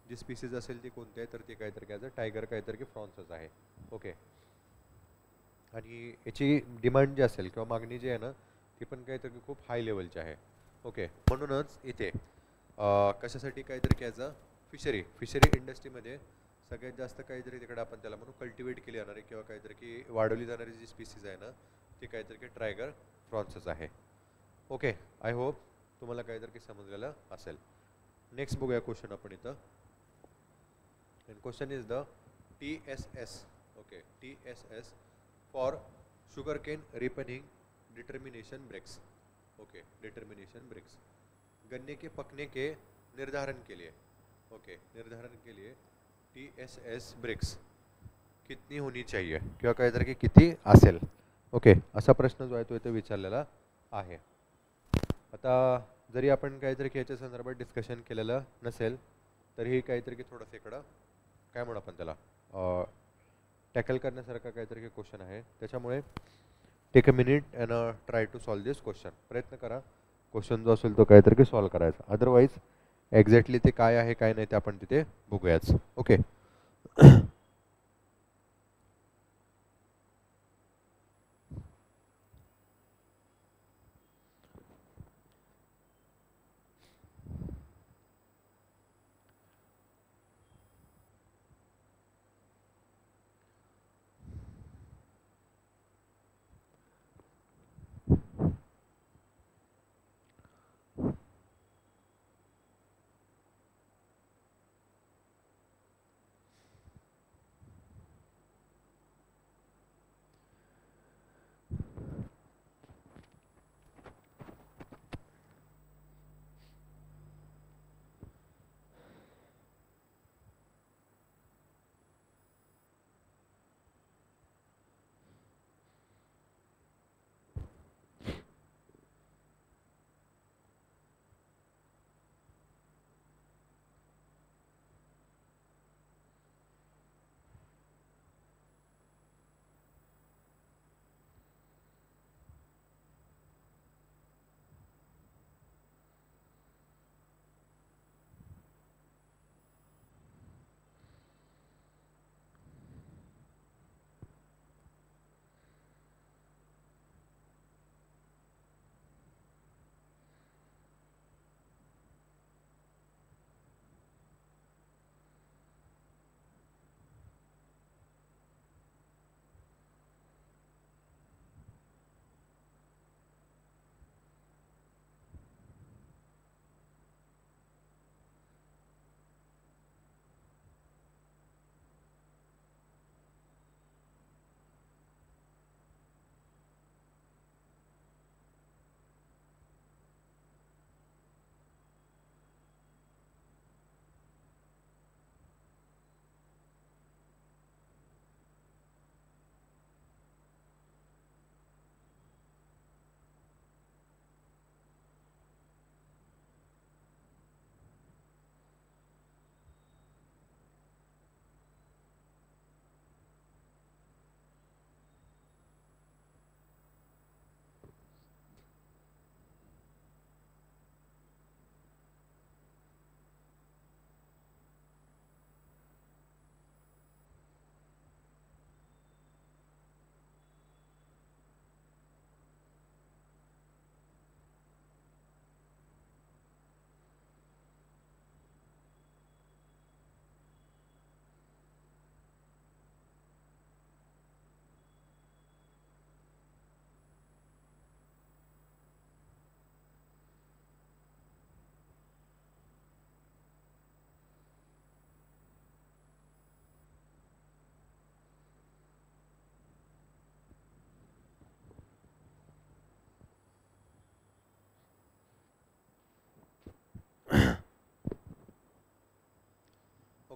जी स्पीसीज असेल ती कोणती आहे तर ती काहीतरी की ॲज अ टायगर काहीतरी की फ्रॉन्सच आहे. ओके, आणि याची डिमांड जी असेल किंवा मागणी जी आहे ना ती पण काहीतरी खूप हाय लेवलची आहे. ओके, म्हणूनच इथे कशासाठी काहीतरी की ॲज अ फिशरी इंडस्ट्रीमध्ये सगळ्यात जास्त काहीतरी तिकडे आपण त्याला म्हणू कल्टिवेट केली जाणारी किंवा काहीतरी की वाढवली जाणारी जी स्पीसीज आहे ना ती काहीतरी की टायगर फ्रॉन्सच आहे. ओके, आय होप तुम्हाला काहीतरी की समजलेलं असेल. नेक्स्ट बघूया क्वेश्चन आपण इथं. And question is the TSS. Okay, TSS for sugarcane ripening determination brix. Okay, determination brix गन्ने के पकने के निर्धारण के लिए. ओके, निर्धारण के लिए TSS ब्रेक्स कितनी होनी चाहिए किंवा काहीतरी की किती असेल. ओके, असा प्रश्न जो आहे तो इथे विचारलेला आहे. आता जरी आपण काहीतरी याच्या संदर्भात डिस्कशन केलेलं नसेल तरीही काहीतरी की थोडंसं इकडं काय म्हणू आपण त्याला टॅकल करण्यासारखा काहीतरी क्वेश्चन आहे. त्याच्यामुळे take a minute and try to solve this question. प्रयत्न करा क्वेश्चन जो असेल तो काहीतरी की सॉल्व करायचा. अदरवाईज एक्झॅक्टली ते काय आहे काय नाही ते आपण तिथे बघूयाच. Okay.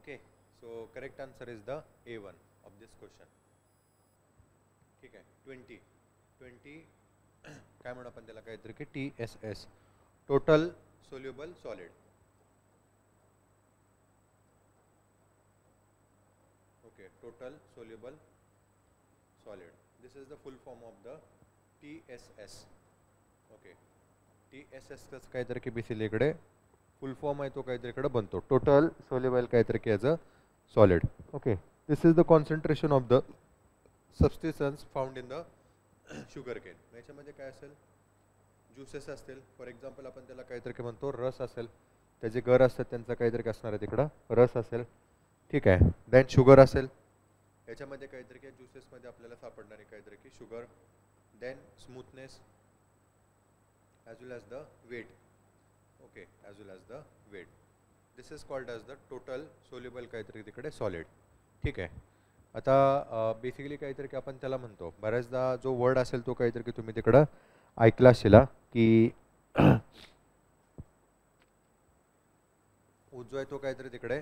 Okay, so correct answer is the A1 of this question. ठीक आहे. 20 काय म्हणू आपण त्याला काहीतरी की TSS, total soluble solid. Okay, total soluble solid. This is the full form of the TSS. Okay, TSS कसं काहीतरी की बेसिकली इकडे फुल फॉर्म आहे तो काहीतरी इकडे बनतो, टोटल सोल्युबल काहीतरी की as a solid. Okay, this is the concentration of the substance found in the sugar cane. याच्यामध्ये काय असेल, ज्युसेस असतील. फॉर एक्झाम्पल आपण त्याला काहीतरी म्हणतो रस असेल, त्याचे गर असतात त्यांचा काहीतरी असणार आहे तिकडं रस असेल. ठीक आहे. देन शुगर असेल, याच्यामध्ये काहीतरी की ज्युसेसमध्ये आपल्याला सापडणारे काहीतरी की sugar. Then smoothness as well as the weight. Okay, as well as the weight. This is called as the total soluble काहीतरी तिकडे सॉलिड. ठीक आहे. आता बेसिकली काहीतरी की आपण त्याला म्हणतो, बऱ्याचदा जो वर्ड असेल तो काहीतरी की तुम्ही तिकडं ऐकला असेल की जो आहे तो काहीतरी तिकडे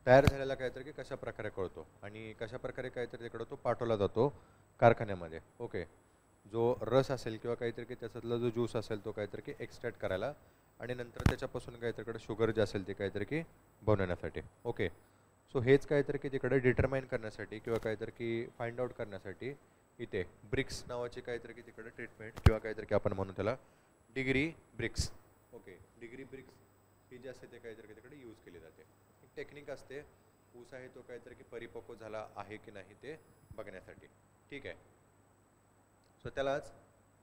तयार झालेला काहीतरी की कशा प्रकारे कळतो आणि कशा प्रकारे काहीतरी तिकडं तो पाठवला जातो कारखान्यामध्ये. ओके, जो रस असेल किंवा काहीतरी की त्याच्यातला जो ज्यूस असेल तो काहीतरी की एक्स्ट्रॅक्ट करायला आणि नंतर त्याच्यापासून काहीतरी शुगर जे असेल ते काहीतरी की बनवण्यासाठी. ओके, सो हेच काहीतरी की तिकडे डिटरमाइन करण्यासाठी किंवा काहीतरी की फाइंड आउट करण्यासाठी इथे ब्रिक्स नावाची काहीतरी की तिकडे ट्रीटमेंट किंवा काहीतरी की आपण म्हणू त्याला degree Brix. Okay, degree Brix ही जी असते ते काहीतरी की तिकडे यूज केली जाते. एक टेक्निक असते, ऊस आहे तो काहीतरी की परिपक्व झाला आहे की नाही ते बघण्यासाठी. ठीक आहे. सो त्यालाच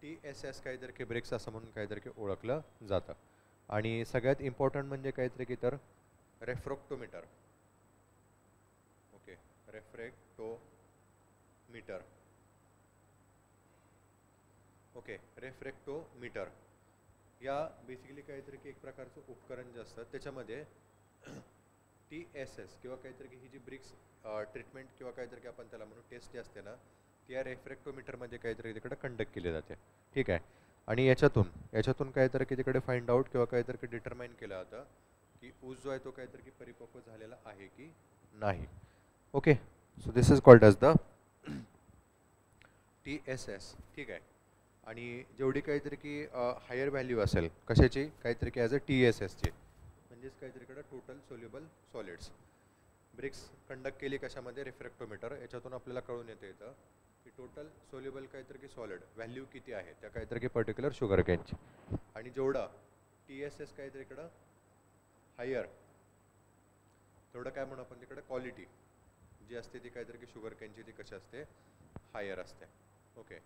TSS काहीतरी की ब्रिक्स असं म्हणून काहीतरी की ओळखलं जातं. आणि सगळ्यात इम्पॉर्टंट म्हणजे काहीतरी की तर रेफ्रॅक्टोमीटर. ओके, रेफ्रॅक्टोमीटर. ओके, रेफ्रॅक्टोमीटर या बेसिकली काहीतरी की एक प्रकारचं उपकरण जे असतं त्याच्यामध्ये TSS किंवा काहीतरी की ही जी ब्रिक्स ट्रीटमेंट किंवा काहीतरी की आपण त्याला म्हणू टेस्ट जी असते ना ती या रेफ्रॅक्टोमीटरमध्ये काहीतरी तिकडे कंडक्ट केली जाते. ठीक आहे. आणि याच्यातून काहीतरी की तिकडे फाइंड आउट किंवा काहीतरी की डिटरमाइन केलं जातं की ऊस जो आहे तो काहीतरी की परिपक्व झालेला आहे की नाही. Okay, so this is called as the TSS. ठीक आहे. आणि जेवढी काहीतरी की हायर व्हॅल्यू असेल कशाची काहीतरी की ॲज अ TSSची म्हणजेच काहीतरी इकडे total soluble solids brix conduct केली कशामध्ये रेफ्रॅक्टोमीटर. याच्यातून आपल्याला कळून येतं की टोटल सोल्युबल काहीतरी की सॉलिड व्हॅल्यू किती आहे त्या काहीतरी की पर्टिक्युलर शुगर केनची. आणि जेवढा TSS काहीतरी इकडं हायर तेवढं काय म्हणू आपण तिकडे क्वालिटी जी असते ती काहीतरी की शुगर केनची ती कशी असते हायर असते. ओके,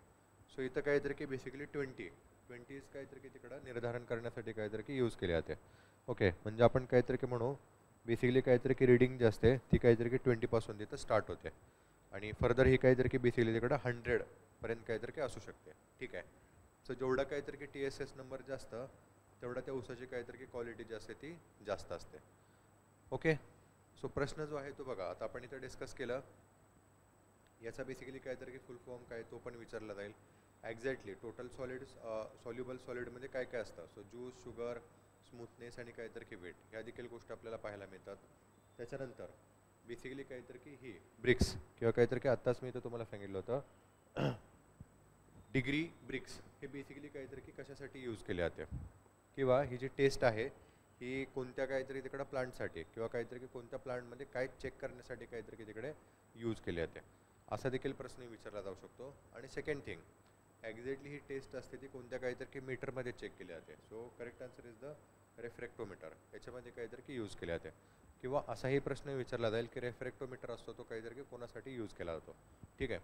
सो इथं काहीतरी की बेसिकली 20 काहीतरी की तिकडं निर्धारण करण्यासाठी काहीतरी की यूज केले जाते. ओके, म्हणजे आपण काहीतरी की म्हणू बेसिकली काहीतरी की रीडिंग जी असते ती काहीतरी की 20 तिथं स्टार्ट होते आणि फर्दर ही काहीतरी की बेसिकली तिकडं 100 पर्यंत काहीतरी की असू शकते. ठीक आहे. सो जेवढा काहीतरी की TSS नंबर जास्त तेवढा त्या ऊसाची काहीतरी की क्वालिटी जी असते ती जास्त असते. ओके, सो प्रश्न जो आहे तो बघा आता आपण इथं डिस्कस केलं. याचा बेसिकली काहीतरी की फुल फॉर्म काय तो पण विचारला जाईल. एक्झॅक्टली टोटल सॉलिड्स सॉल्युबल सॉलिडमध्ये काय काय असतं. सो ज्यूस, शुगर, स्मूथनेस आणि काहीतरी की वेट ह्या देखील गोष्टी आपल्याला पाहायला मिळतात. त्याच्यानंतर बेसिकली काहीतरी की ही ब्रिक्स किंवा काहीतरी की आत्ताच मी इथं तुम्हाला सांगितलं होतं डिग्री ब्रिक्स हे बेसिकली काहीतरी की कशासाठी यूज केले जाते किंवा ही जी टेस्ट आहे ही कोणत्या काहीतरी तिकडं प्लांटसाठी किंवा काहीतरी की कोणत्या प्लांटमध्ये काय चेक करण्यासाठी काहीतरी की तिकडे यूज केले जाते असा देखील प्रश्न विचारला जाऊ शकतो. आणि सेकंड थिंग एक्झॅक्टली ही टेस्ट असते ती कोणत्या काहीतरी की मीटरमध्ये चेक केली जाते. So correct answer is the refractometer. याच्यामध्ये काहीतरी की यूज केले जाते. किंवा असाही प्रश्न विचारला जाईल की रेफ्रॅक्टोमीटर असतो तो काहीतरी की कोणासाठी यूज केला जातो. ठीक आहे.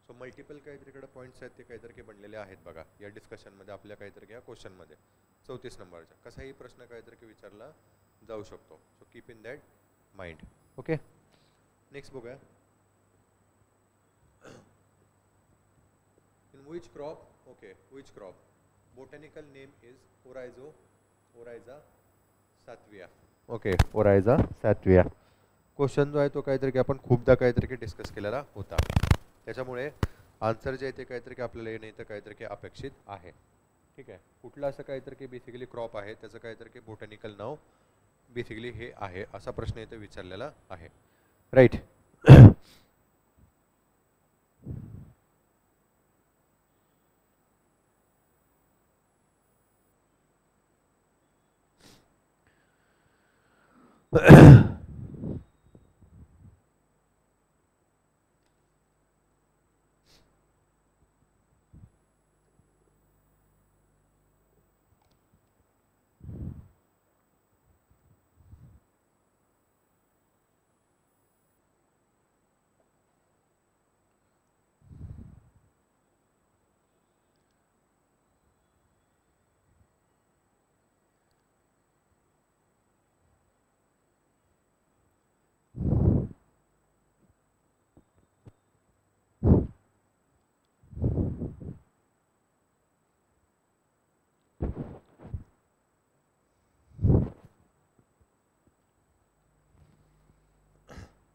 सो मल्टिपल काहीतरी इकडे पॉईंट्स आहेत ते काहीतरी की बनलेले आहेत बघा या डिस्कशनमध्ये आपल्या काहीतरी या क्वेश्चनमध्ये 34 नंबरच्या कसाही प्रश्न काहीतरी की विचारला जाऊ शकतो. So keep in that mind. Okay, next बघूया. In which crop? Okay, which crop? Botanical name is Oryza sativia. Okay, Oryza sativia. Question जो आहे तो काहीतरी की आपण खूपदा काहीतरी की डिस्कस केलेला होता. त्याच्यामुळे आन्सर जे आहे ते काहीतरी की आपल्याला येणं इथं काहीतरी की अपेक्षित आहे. ठीक आहे. कुठलं असं काहीतरी की बेसिकली क्रॉप आहे त्याचं काहीतरी की बोटॅनिकल नाव बेसिकली हे आहे असा प्रश्न इथे विचारलेला आहे. Right.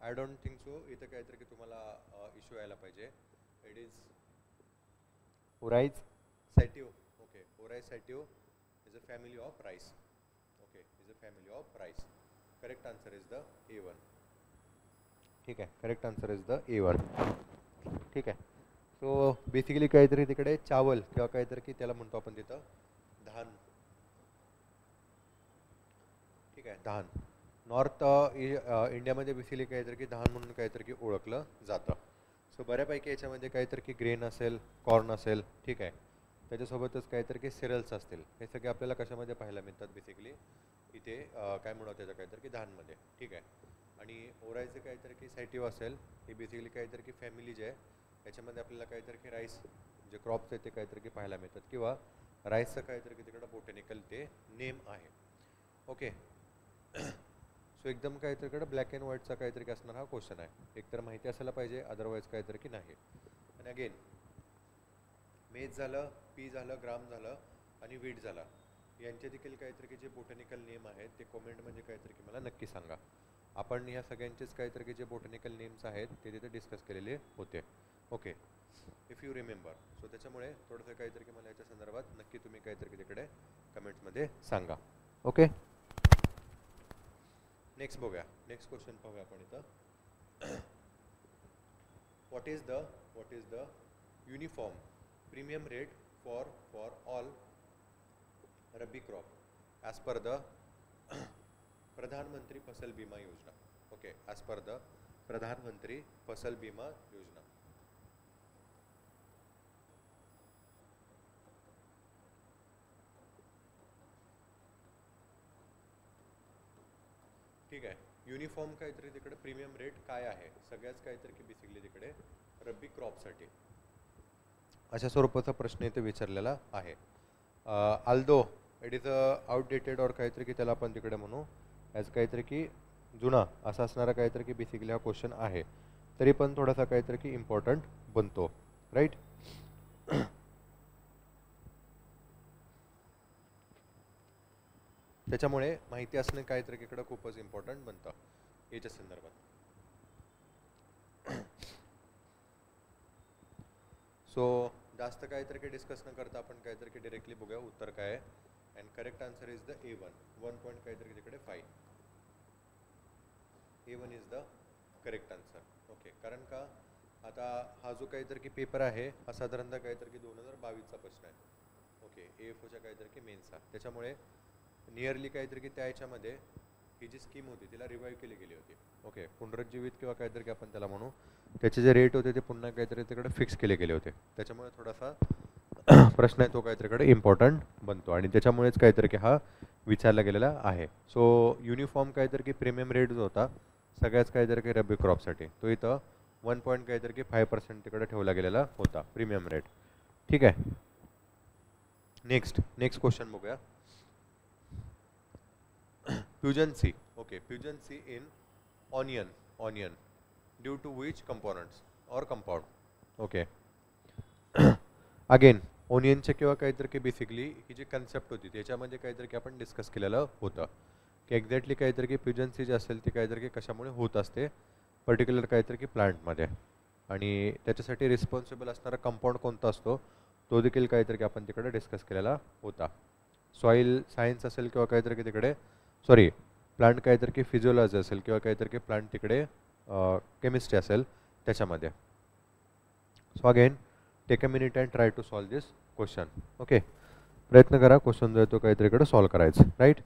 I don't think so इथं काहीतरी की तुम्हाला इश्यू यायला पाहिजे. It is oryza sativa. Okay, oryza sativa is a family of rice. Okay, is a family of rice. Correct answer is the A1. ठीक आहे, correct answer is the A1. ठीक आहे. सो बेसिकली काहीतरी तिकडे चावल किंवा काहीतरी की त्याला म्हणतो आपण तिथं धान. ठीक आहे, धान. नॉर्थ इंडियामध्ये बेसिकली काहीतरी की धान म्हणून काहीतरी की ओळखलं जातं. सो बऱ्यापैकी याच्यामध्ये काहीतरी की ग्रेन असेल, कॉर्न असेल. ठीक आहे, त्याच्यासोबतच काहीतरी की सिरियल्स असतील. हे सगळे आपल्याला कशामध्ये पाहायला मिळतात बेसिकली इथे काय म्हणतात त्याचं काहीतरी की धानमध्ये. ठीक आहे. आणि ओरायचं काहीतरी की सॅटिव असेल, हे बेसिकली काहीतरी की फॅमिली जे आहे याच्यामध्ये आपल्याला काहीतरी की राईस जे क्रॉप्स आहेत ते काहीतरी की पाहायला मिळतात किंवा राईसचं काहीतरी की तिकडं बोटॅनिकल ते नेम आहे. ओके. सो एकदम काहीतरी ब्लॅक अँड व्हाईटचा काहीतरी की असणार हा क्वेश्चन आहे. एकतर माहिती असायला पाहिजे, अदरवाईज काहीतरी की नाही. आणि अगेन मेज झालं, पी झालं, ग्राम झालं आणि वीट झाला, यांचे देखील काहीतरी की जे बोटॅनिकल नेम आहेत ते कॉमेंटमध्ये काहीतरी की मला नक्की सांगा. आपण ह्या सगळ्यांचेच काहीतरी की जे बोटॅनिकल नेम्स आहेत ते तिथे डिस्कस केलेले होते. Okay, if you remember. So त्याच्यामुळे थोडंसं काहीतरी की मला याच्या संदर्भात नक्की तुम्ही काहीतरी की तिकडे कमेंट्समध्ये सांगा. ओके, नेक्स्ट बघूया. नेक्स्ट क्वेश्चन पाहूया आपण इथं. What is the uniform premium rate for all rabi crop as per the प्रधानमंत्री फसल बीमा योजना. ओके, ॲज पर द प्रधानमंत्री फसल बीमा योजना. ठीक आहे. युनिफॉर्म काहीतरी तिकडे प्रीमियम रेट काय आहे सगळ्याच काहीतरी की बेसिकली तिकडे रब्बी क्रॉपसाठी अशा स्वरूपाचा प्रश्न इथे विचारलेला आहे. आल्दो इट इज आउटडेटेड और काहीतरी की त्याला आपण तिकडे म्हणू ॲज काहीतरी की जुना असा असणारा काहीतरी की बेसिकली हा क्वेश्चन आहे, तरी पण थोडासा काहीतरी की इम्पॉर्टंट बनतो. राईट. त्याच्यामुळे माहिती असणे काहीतरी इकडं खूपच इम्पॉर्टंट बनतं याच्या संदर्भात. सो जास्त काहीतरी की डिस्कस न करता आपण काहीतरी की डिरेक्टली बघूया उत्तर काय आहे. And correct answer is the A1. 1 point काहीतरी तिकडे 5. A1 is the correct answer. Okay, कारण का आता हा जो काहीतरी की पेपर आहे हा साधारणतः काहीतरी की 2022चा प्रश्न आहे. ओके, AFOच्या काहीतरी की मेन्सचा. त्याच्यामुळे नियरली काहीतरी की त्या याच्यामध्ये ही जी स्कीम होती तिला रिवाईव्ह केली गेली होती. ओके, पुनरुज्जीवित किंवा काहीतरी की आपण त्याला म्हणू, त्याचे जे रेट होते ते पुन्हा काहीतरी तिकडे फिक्स केले गेले होते. त्याच्यामुळे थोडासा प्रश्न आहे तो काहीतरीकडे इम्पॉर्टंट बनतो आणि त्याच्यामुळेच काहीतरी की हा विचारला गेलेला आहे. सो युनिफॉर्म काहीतरी की प्रीमियम रेट जो होता सगळ्याच काहीतरी की रब्बी क्रॉपसाठी तो इथं 1 पॉईंट काहीतरी की 5% तिकडे ठेवला गेलेला होता प्रीमियम रेट. ठीक आहे. नेक्स्ट क्वेश्चन बघूया. Pugency. Okay, pugency in onion due to which components or compound. Okay. Again ओनियनचे किंवा काहीतरी की बेसिकली ही जी कन्सेप्ट होती त्याच्यामध्ये काहीतरी की आपण डिस्कस केलेलं होतं की एक्झॅक्टली काहीतरी की प्युजन्सी जी असेल ती काहीतरी की कशामुळे होत असते पर्टिक्युलर काहीतरी की प्लांटमध्ये आणि त्याच्यासाठी रिस्पॉन्सिबल असणारा कंपाऊंड कोणता असतो तो देखील काहीतरी की आपण तिकडे डिस्कस केलेला होता. सॉईल सायन्स असेल किंवा काहीतरी की तिकडे प्लांट काहीतरी की फिजिओलॉजी असेल किंवा काहीतरी की प्लांट तिकडे केमिस्ट्री असेल त्याच्यामध्ये. So again take a minute and try to solve this question. Okay, प्रयत्न करा क्वेश्चन जो आहे तो काहीतरी इकडे सॉल्व करायचं. Right.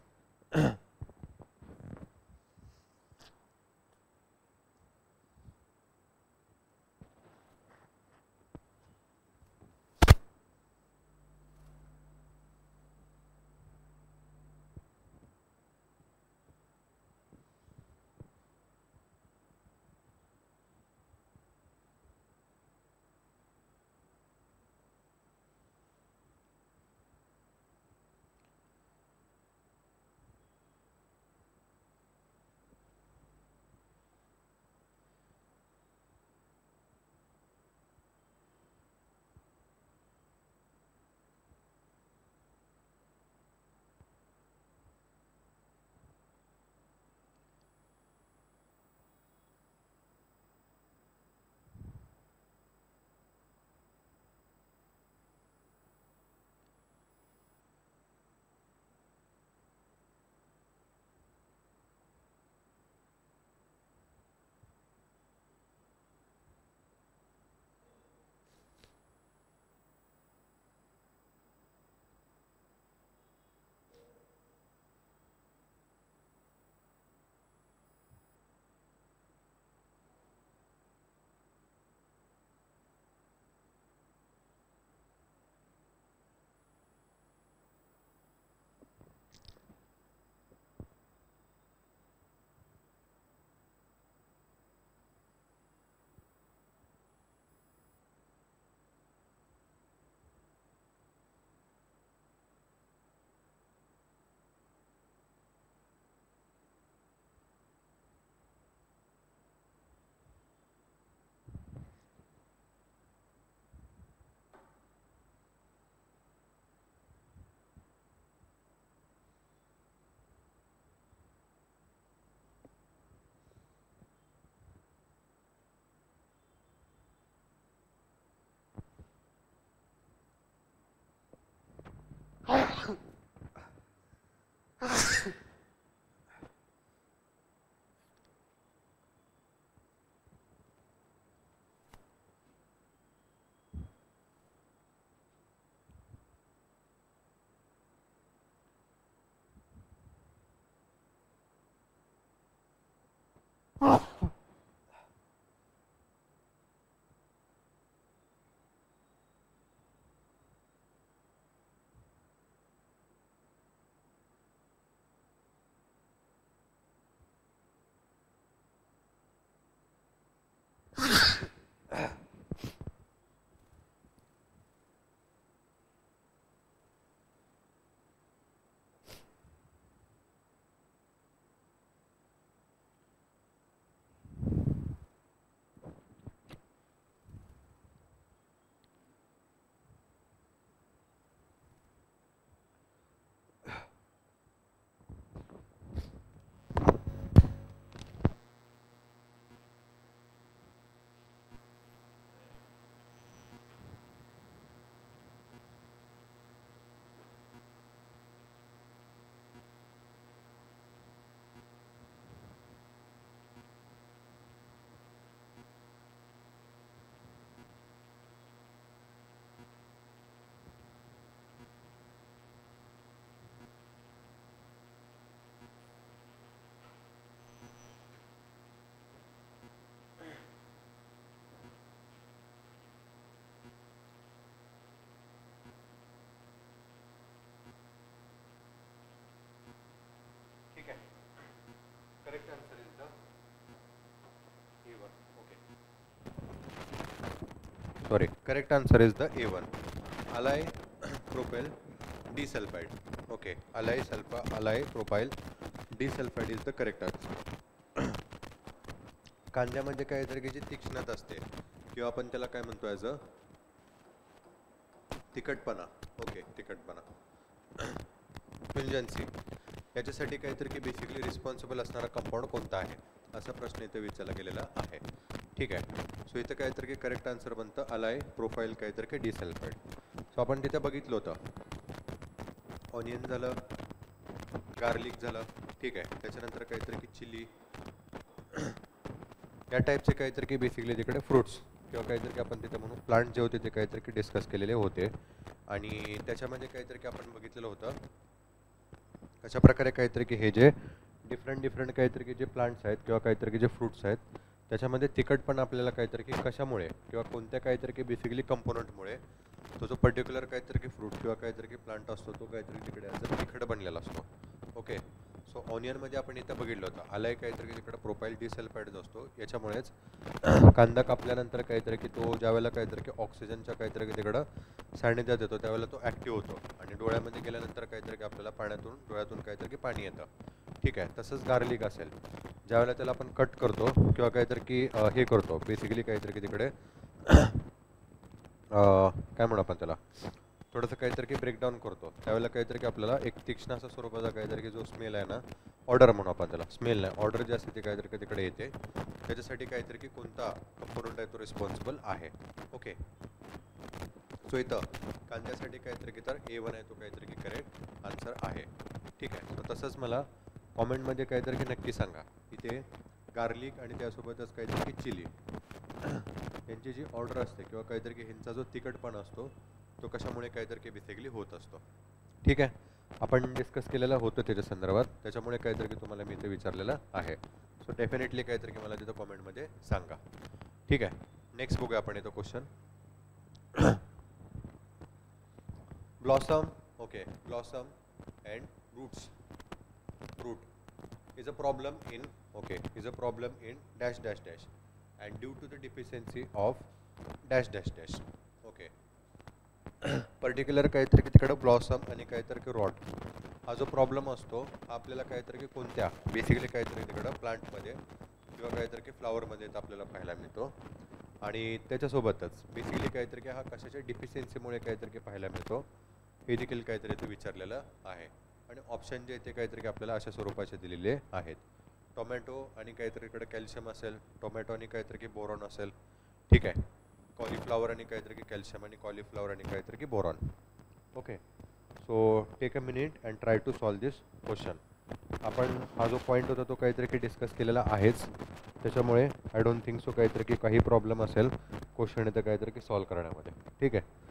Correct answer is the A1. Okay. Sorry. Correct answer is the A1. Allyl propyl disulfide. Okay. Allyl propyl disulfide is the correct answer. कांद्यामध्ये काही तरीची तीक्ष्णता असते किंवा आपण त्याला काय म्हणतो ॲज अ तिखटपणा. ओके, तिखटपणा. पुंजन्सी याच्यासाठी काहीतरी की बेसिकली रिस्पॉन्सिबल असणारा कंपाऊंड कोणता आहे असा प्रश्न इथे विचारला गेलेला आहे. ठीक आहे. सो इथं काहीतरी की करेक्ट आन्सर बनतं अलाय प्रोफाईल काहीतरी की डिसल्फाईड. सो आपण तिथे बघितलं होतं ऑनियन झालं, गार्लिक झालं, ठीक आहे. त्याच्यानंतर काहीतरी की चिली या टाईपचे काहीतरी की बेसिकली तिकडे फ्रुट्स किंवा काहीतरी की आपण तिथे म्हणून प्लांट जे होते ते काहीतरी की डिस्कस केलेले होते. आणि त्याच्यामध्ये काहीतरी की आपण बघितलेलं होतं कशा प्रकारे काहीतरी की हे जे डिफरंट काहीतरी की जे प्लांट्स आहेत किंवा काहीतरी की जे फ्रुट्स आहेत त्याच्यामध्ये तिखटपण आपल्याला काहीतरी की कशामुळे किंवा कोणत्या काहीतरी की बेसिकली कंपोनंटमुळे तो जो पर्टिक्युलर काहीतरी की फ्रूट किंवा काहीतरी की प्लांट असतो तो काहीतरी तिकडे ॲज तिखट बनलेला असतो. ओके. सो ऑनियनमध्ये आपण इथं बघितलं होतं आलाय काहीतरी की तिकडे प्रोपाईल डिसल्फाईड असतो. याच्यामुळेच कांदा कापल्यानंतर काहीतरी की तो ज्यावेळेला काहीतरी की ऑक्सिजनच्या काहीतरी की तिकडं सान्निध्यात येतो त्यावेळेला तो ॲक्टिव्ह होतो आणि डोळ्यामध्ये गेल्यानंतर काहीतरी की आपल्याला डोळ्यातून काहीतरी की पाणी येतं. ठीक आहे. तसंच गार्लिक असेल ज्यावेळेला त्याला आपण कट करतो किंवा काहीतरी की हे करतो बेसिकली काहीतरी की तिकडे काय म्हणू आपण त्याला थोडंसं काहीतरी की ब्रेकडाऊन करतो त्यावेळेला काहीतरी की आपल्याला एक तीक्ष्ण असा स्वरूपाचा काहीतरी की जो स्मेल आहे ना ऑर्डर म्हणू आपण त्याला स्मेल नाही ऑर्डर जे असते ते काहीतरी की तिकडे येते. त्याच्यासाठी काहीतरी की कोणता कंपोनंट आहे तो रिस्पॉन्सिबल आहे. ओके. सो इथं कांद्यासाठी काहीतरी की तर A1 आहे तो काहीतरी की करेक्ट आन्सर आहे. ठीक आहे. तर तसंच मला कॉमेंटमध्ये काहीतरी की नक्की सांगा इथे गार्लिक आणि त्यासोबतच काहीतरी की चिली यांची जी ऑर्डर असते किंवा काहीतरी की ह्यांचा जो तिखटपणा असतो तो कशामुळे काहीतरी की बेसिकली होत असतो. ठीक आहे. आपण डिस्कस केलेलं होतं त्याच्या संदर्भात त्याच्यामुळे काहीतरी की तुम्हाला मी ते विचारलेलं आहे. सो डेफिनेटली काहीतरी की मला तिथं कॉमेंटमध्ये सांगा. ठीक आहे. नेक्स्ट बघूया आपण इथं question. blossom okay blossom and root is a problem in dash dash dash and due to the deficiency of dash dash dash. Okay. Particular काहीतरी की तिकडं ब्लॉसम आणि काहीतरी की रॉट हा जो प्रॉब्लेम असतो हा आपल्याला काहीतरी की कोणत्या बेसिकली काहीतरी तिकडं प्लांटमध्ये किंवा काहीतरी की फ्लॉवरमध्ये आपल्याला पाहायला मिळतो. आणि त्याच्यासोबतच बेसिकली काहीतरी की हा कशाच्या डिफिशियन्सीमुळे काहीतरी की पाहायला मिळतो हे देखील काहीतरी ते विचारलेलं आहे. आणि ऑप्शन जे ते काहीतरी की आपल्याला अशा स्वरूपाचे दिलेले आहेत. टोमॅटो आणि काहीतरी इकडे कॅल्शियम असेल टोमॅटो आणि काहीतरी की बोरॉन असेल. ठीक आहे. कॉलीफ्लावर आणि काहीतरी की कॅल्शियम आणि कॉलीफ्लावर आणि काहीतरी की boron. Okay. So take a minute and try to solve this question. आपण हा जो पॉईंट होता तो काहीतरी की डिस्कस केलेला आहेच त्याच्यामुळे आय डोंट थिंक सो काहीतरी की काही प्रॉब्लेम असेल क्वेश्चन इथं काहीतरी की सॉल्व करण्यामध्ये. ठीक आहे.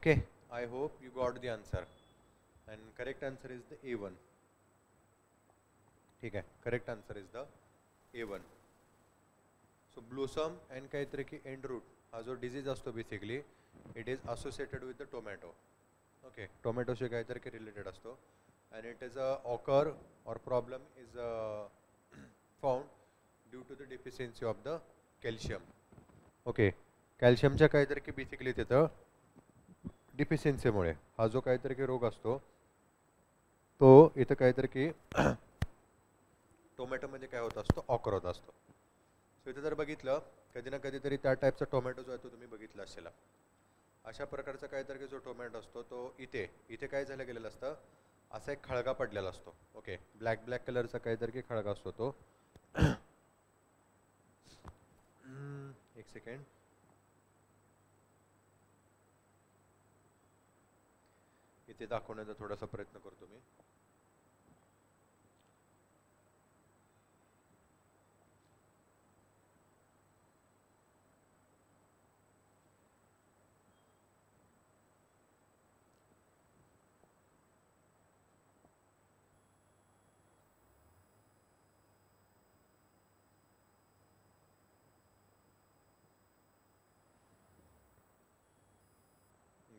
Okay, I hope you got the answer. And correct answer is the A1. ठीक आहे, correct answer is the A1. So blossom and काहीतरी की एंड रूट हा जो डिझीज असतो basically it is associated with the tomato. Okay, टोमॅटोशी काहीतरी की रिलेटेड असतो and it is a occur or problem is found due to the deficiency of the calcium. Okay, कॅल्शियमच्या काहीतरी की बेसिकली तिथं डिफिशियन्सीमुळे हा जो काहीतरी की रोग असतो तो इथं काहीतरी की टोमॅटोमध्ये काय होत असतो, ऑकर होत असतो. सो इथं जर बघितलं कधी ना कधीतरी त्या टाईपचा टोमॅटो जो आहे तो तुम्ही बघितला असेल. अशा प्रकारचा काहीतरी की जो टोमॅटो असतो तो इथे इथे काय झालं गेलेलं असतं, असा एक खळगा पडलेला असतो. ओके, ब्लॅक ब्लॅक कलरचा काहीतरी की खळगा असतो तो. एक सेकंड, इथे दाखवण्याचा थोडासा प्रयत्न करतो मी.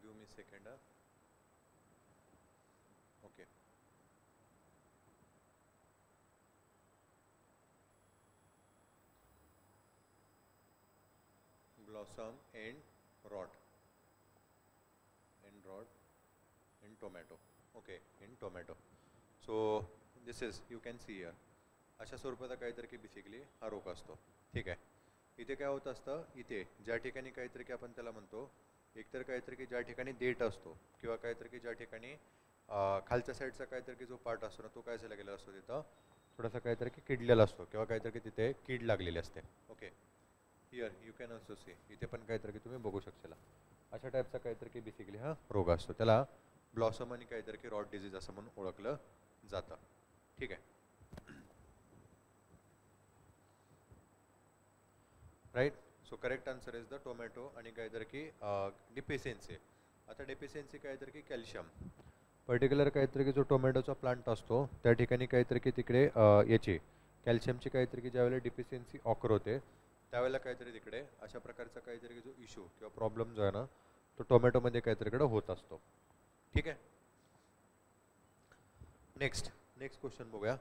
Give me second. Okay, blossom and rot in tomato. Okay, in tomato. So this is you can see here अशा स्वरूपाचा काहीतरी की बेसिकली हा रोग असतो. ठीक आहे, इथे काय होत असतं, इथे ज्या ठिकाणी काहीतरी की आपण त्याला म्हणतो एकतर काहीतरी की ज्या ठिकाणी देठ असतो किंवा काहीतरी की ज्या ठिकाणी खालच्या साईडचा काहीतरी की जो पार्ट असतो ना तो काय झाला गेला असतो, तिथं थोडासा काहीतरी की किडलेला असतो किंवा काहीतरी की तिथे कीड लागलेली असते. Okay, here you can also see, इथे पण काहीतरी की तुम्ही बघू शकता. अशा टाईपचा काहीतरी की बेसिकली हा रोग असतो, त्याला ब्लॉसम आणि काहीतरी की रॉट डिझीज असं म्हणून ओळखलं जातं. ठीक आहे, right. So correct answer is the tomato आणि काहीतरी की डिफिशियन्सी. आता डिफिशियन्सी काहीतरी की कॅल्शियम पर्टिक्युलर काहीतरी की जो टोमॅटोचा प्लांट असतो त्या ठिकाणी काहीतरी की तिकडे याची कॅल्शियमची काहीतरी की ज्यावेळेला डिफिशियन्सी ऑकर होते त्यावेळेला काहीतरी तिकडे अशा प्रकारचा काहीतरी जो इश्यू किंवा प्रॉब्लेम जो आहे ना तो टोमॅटोमध्ये काहीतरीकडे होत असतो. ठीक आहे, नेक्स्ट क्वेश्चन बघूया.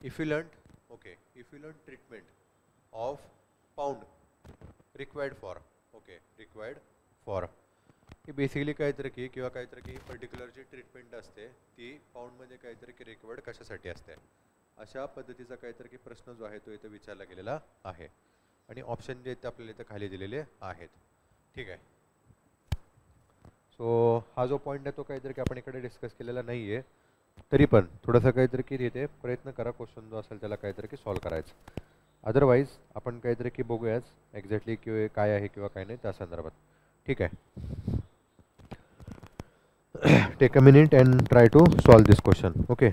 Effluent. Okay, effluent treatment of pound required for. Okay, required for ही बेसिकली काहीतरी की किंवा काहीतरी की पर्टिक्युलर जी ट्रीटमेंट असते ती पाऊंडमध्ये काहीतरी की रिक्वायर्ड कशासाठी असते, अशा पद्धतीचा काहीतरी की प्रश्न जो आहे तो इथे विचारला गेलेला आहे आणि ऑप्शन जे आहेत ते आपल्याला इथे खाली दिलेले आहेत. ठीक आहे, सो हा जो पॉईंट आहे तो काहीतरी की आपण इकडे डिस्कस केलेला नाही आहे, तरी पण थोडंसं काहीतरी की तिथे प्रयत्न करा क्वेश्चन जो असेल त्याला काहीतरी की सॉल्व करायचं. अदरवाईज आपण काहीतरी की बघूयाच एक्झॅक्टली की काय आहे किंवा काय नाही त्या संदर्भात. ठीक आहे, take a minute and try to solve this question. Okay,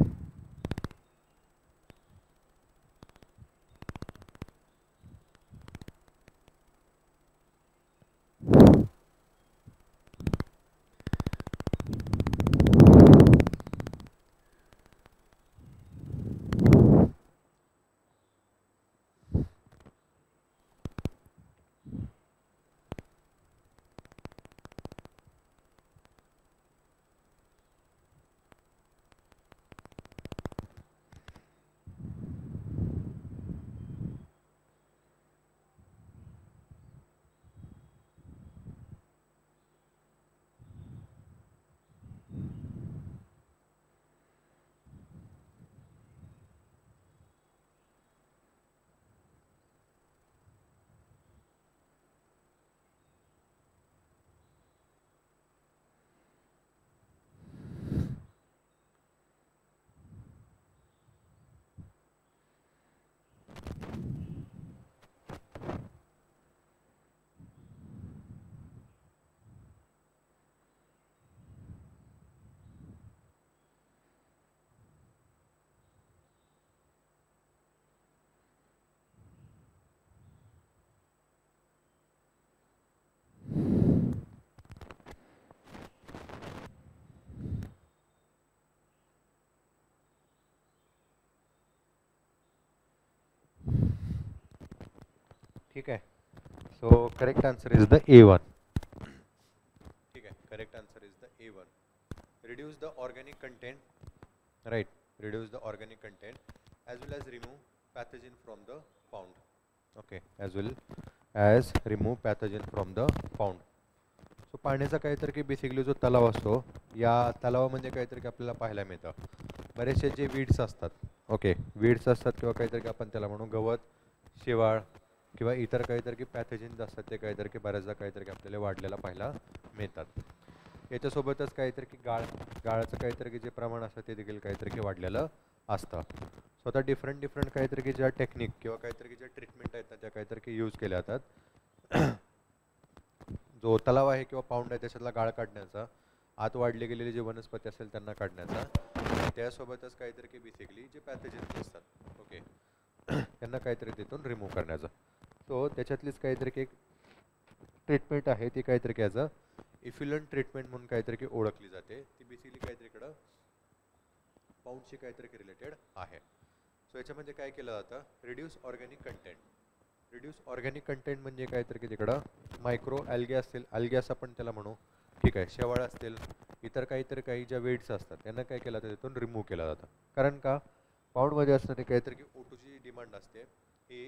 ठीक आहे. So correct answer is the A1. ठीक आहे, correct answer is the A1. Reduce the organic content, right, reduce the organic content as well as remove pathogen from the pound. Okay, as well as remove pathogen from the pound. So पाण्याचा काहीतरी की basically जो तलाव असतो, या तलावामध्ये काहीतरी आपल्याला पाहायला मिळतं बरेचसे जे वीड्स असतात. ओके, वीड्स असतात किंवा काहीतरी आपण त्याला म्हणू गवत, शेवाळ किंवा इतर काहीतरी की पॅथोजन्स असतात, ते काहीतरी की बऱ्याचदा काहीतरी आपल्याला वाढलेला पाहायला मिळतात. याच्यासोबतच काहीतरी की गाळाचं काहीतरी की जे प्रमाण असतं ते देखील काहीतरी की वाढलेलं असतं. सो आता डिफरंट काहीतरी की ज्या टेक्निक किंवा काहीतरी की ज्या ट्रीटमेंट आहेत ना, त्या काहीतरी की यूज केल्या जातात. जो तलाव आहे किंवा पाऊंड आहे त्याच्यातला गाळ काढण्याचा, आत वाढले गेलेले जे वनस्पती असेल त्यांना काढण्याचा, त्यासोबतच काहीतरी की बेसिकली जे पॅथोजन्स असतात, ओके, त्यांना काहीतरी तिथून रिमूव्ह करण्याचा. सो त्याच्यातलीच काहीतरी की एक ट्रीटमेंट आहे ती काहीतरी की ॲज अ इफ्युलंट ट्रीटमेंट म्हणून काहीतरी की ओळखली जाते. ती बेसिकली काहीतरी इकडं पाऊंडशी काहीतरी की रिलेटेड आहे. सो याच्यामध्ये काय केलं जातं, reduce organic content. Reduce organic content म्हणजे काहीतरी की तिकडं मायक्रो ॲल्गे असतील, ॲल्गॅस आपण त्याला म्हणू, ठीक आहे, शेवाळ असतील, इतर काहीतरी काही ज्या वेड्स असतात त्यांना काय केलं जातं, तिथून रिमूव्ह केलं जातं. कारण का, पाऊंडमध्ये असणारी काहीतरी की O2ची डिमांड असते, ही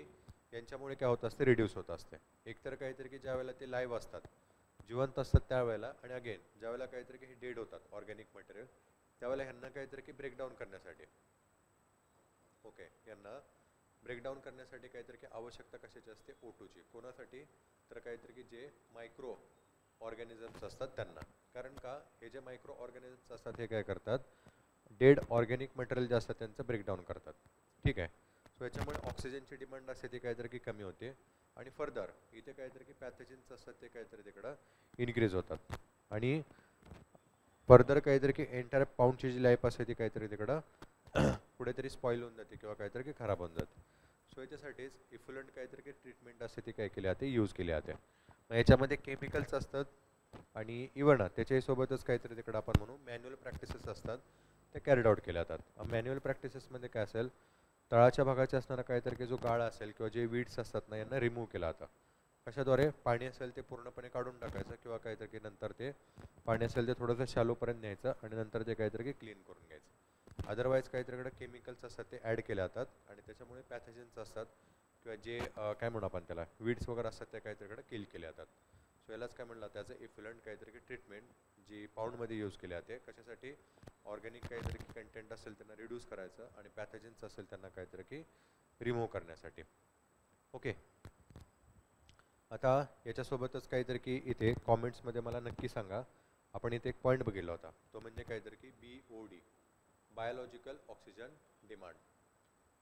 यांच्यामुळे काय होत असते, रिड्यूस होत असते. एकतर काहीतरी की ज्या वेळेला ते लाईव्ह असतात, जिवंत असतात त्यावेळेला, आणि अगेन ज्यावेळेला काहीतरी की हे डेड होतात ऑर्गॅनिक मटेरियल, त्यावेळेला ह्यांना काहीतरी की ब्रेकडाऊन करण्यासाठी, ओके, यांना ब्रेकडाऊन करण्यासाठी काहीतरी की आवश्यकता कशाची असते, O2ची. कोणासाठी, तर काहीतरी की जे मायक्रो ऑर्गॅनिझम्स असतात त्यांना. कारण का, हे जे मायक्रो ऑर्गॅनिझम्स असतात हे काय करतात, डेड ऑर्गॅनिक मटेरियल जे असतात त्यांचं ब्रेकडाऊन करतात. ठीक आहे. सो याच्यामुळे ऑक्सिजनची डिमांड असते ती काहीतरी की कमी होते, आणि फर्दर इथे काहीतरी की पॅथोजन्स असतात ते काहीतरी तिकडं इन्क्रीज होतात, आणि फर्दर काहीतरी की एंटायर पाऊंडची जी लाईफ असते ती काहीतरी तिकडं कुठेतरी स्पॉईल होऊन जाते किंवा काहीतरी की खराब होऊन जाते. सो याच्यासाठीच इफ्युलंट काहीतरी की ट्रीटमेंट असते ती काय केली जाते, यूज केली जाते. मग याच्यामध्ये केमिकल्स असतात, आणि इव्हन त्याच्यासोबतच काहीतरी तिकडं आपण म्हणू मॅन्युअल प्रॅक्टिसेस असतात, ते कॅरीड आउट केल्या जातात. मॅन्युअल प्रॅक्टिसेसमध्ये काय असेल, तळाच्या भागाचे असणारा काहीतरी की जो गाळ असेल किंवा जे वीड्स असतात ना, यांना रिमूव्ह केला जातं. कशाद्वारे, पाणी असेल ते पूर्णपणे काढून टाकायचं, किंवा काहीतरी की नंतर ते पाणी असेल ते थोडंसं शॅलोपर्यंत न्यायचं, आणि नंतर ते काहीतरी की क्लीन करून घ्यायचं. अदरवाईज काहीतरीकडे केमिकल्स असतात ते ॲड केले जातात, आणि त्याच्यामुळे पॅथोजन्स असतात किंवा जे काय म्हणू आपण त्याला वीड्स वगैरे असतात त्या काहीतरीकडे किल केले जातात. सो यालाच काय म्हणलं, त्याचं इफ्युलंट काहीतरी की ट्रीटमेंट जी पाऊंडमध्ये यूज केली जाते. कशासाठी, ऑर्गॅनिक काहीतरी की कंटेंट असेल त्यांना रिड्यूस करायचं, आणि पॅथोजन्स असेल त्यांना काहीतरी की रिमूव्ह करण्यासाठी. ओके, आता याच्यासोबतच काहीतरी की इथे कॉमेंट्समध्ये मला नक्की सांगा, आपण इथे एक पॉईंट बघितला होता, तो म्हणजे काहीतरी की BOD, बायोलॉजिकल ऑक्सिजन डिमांड.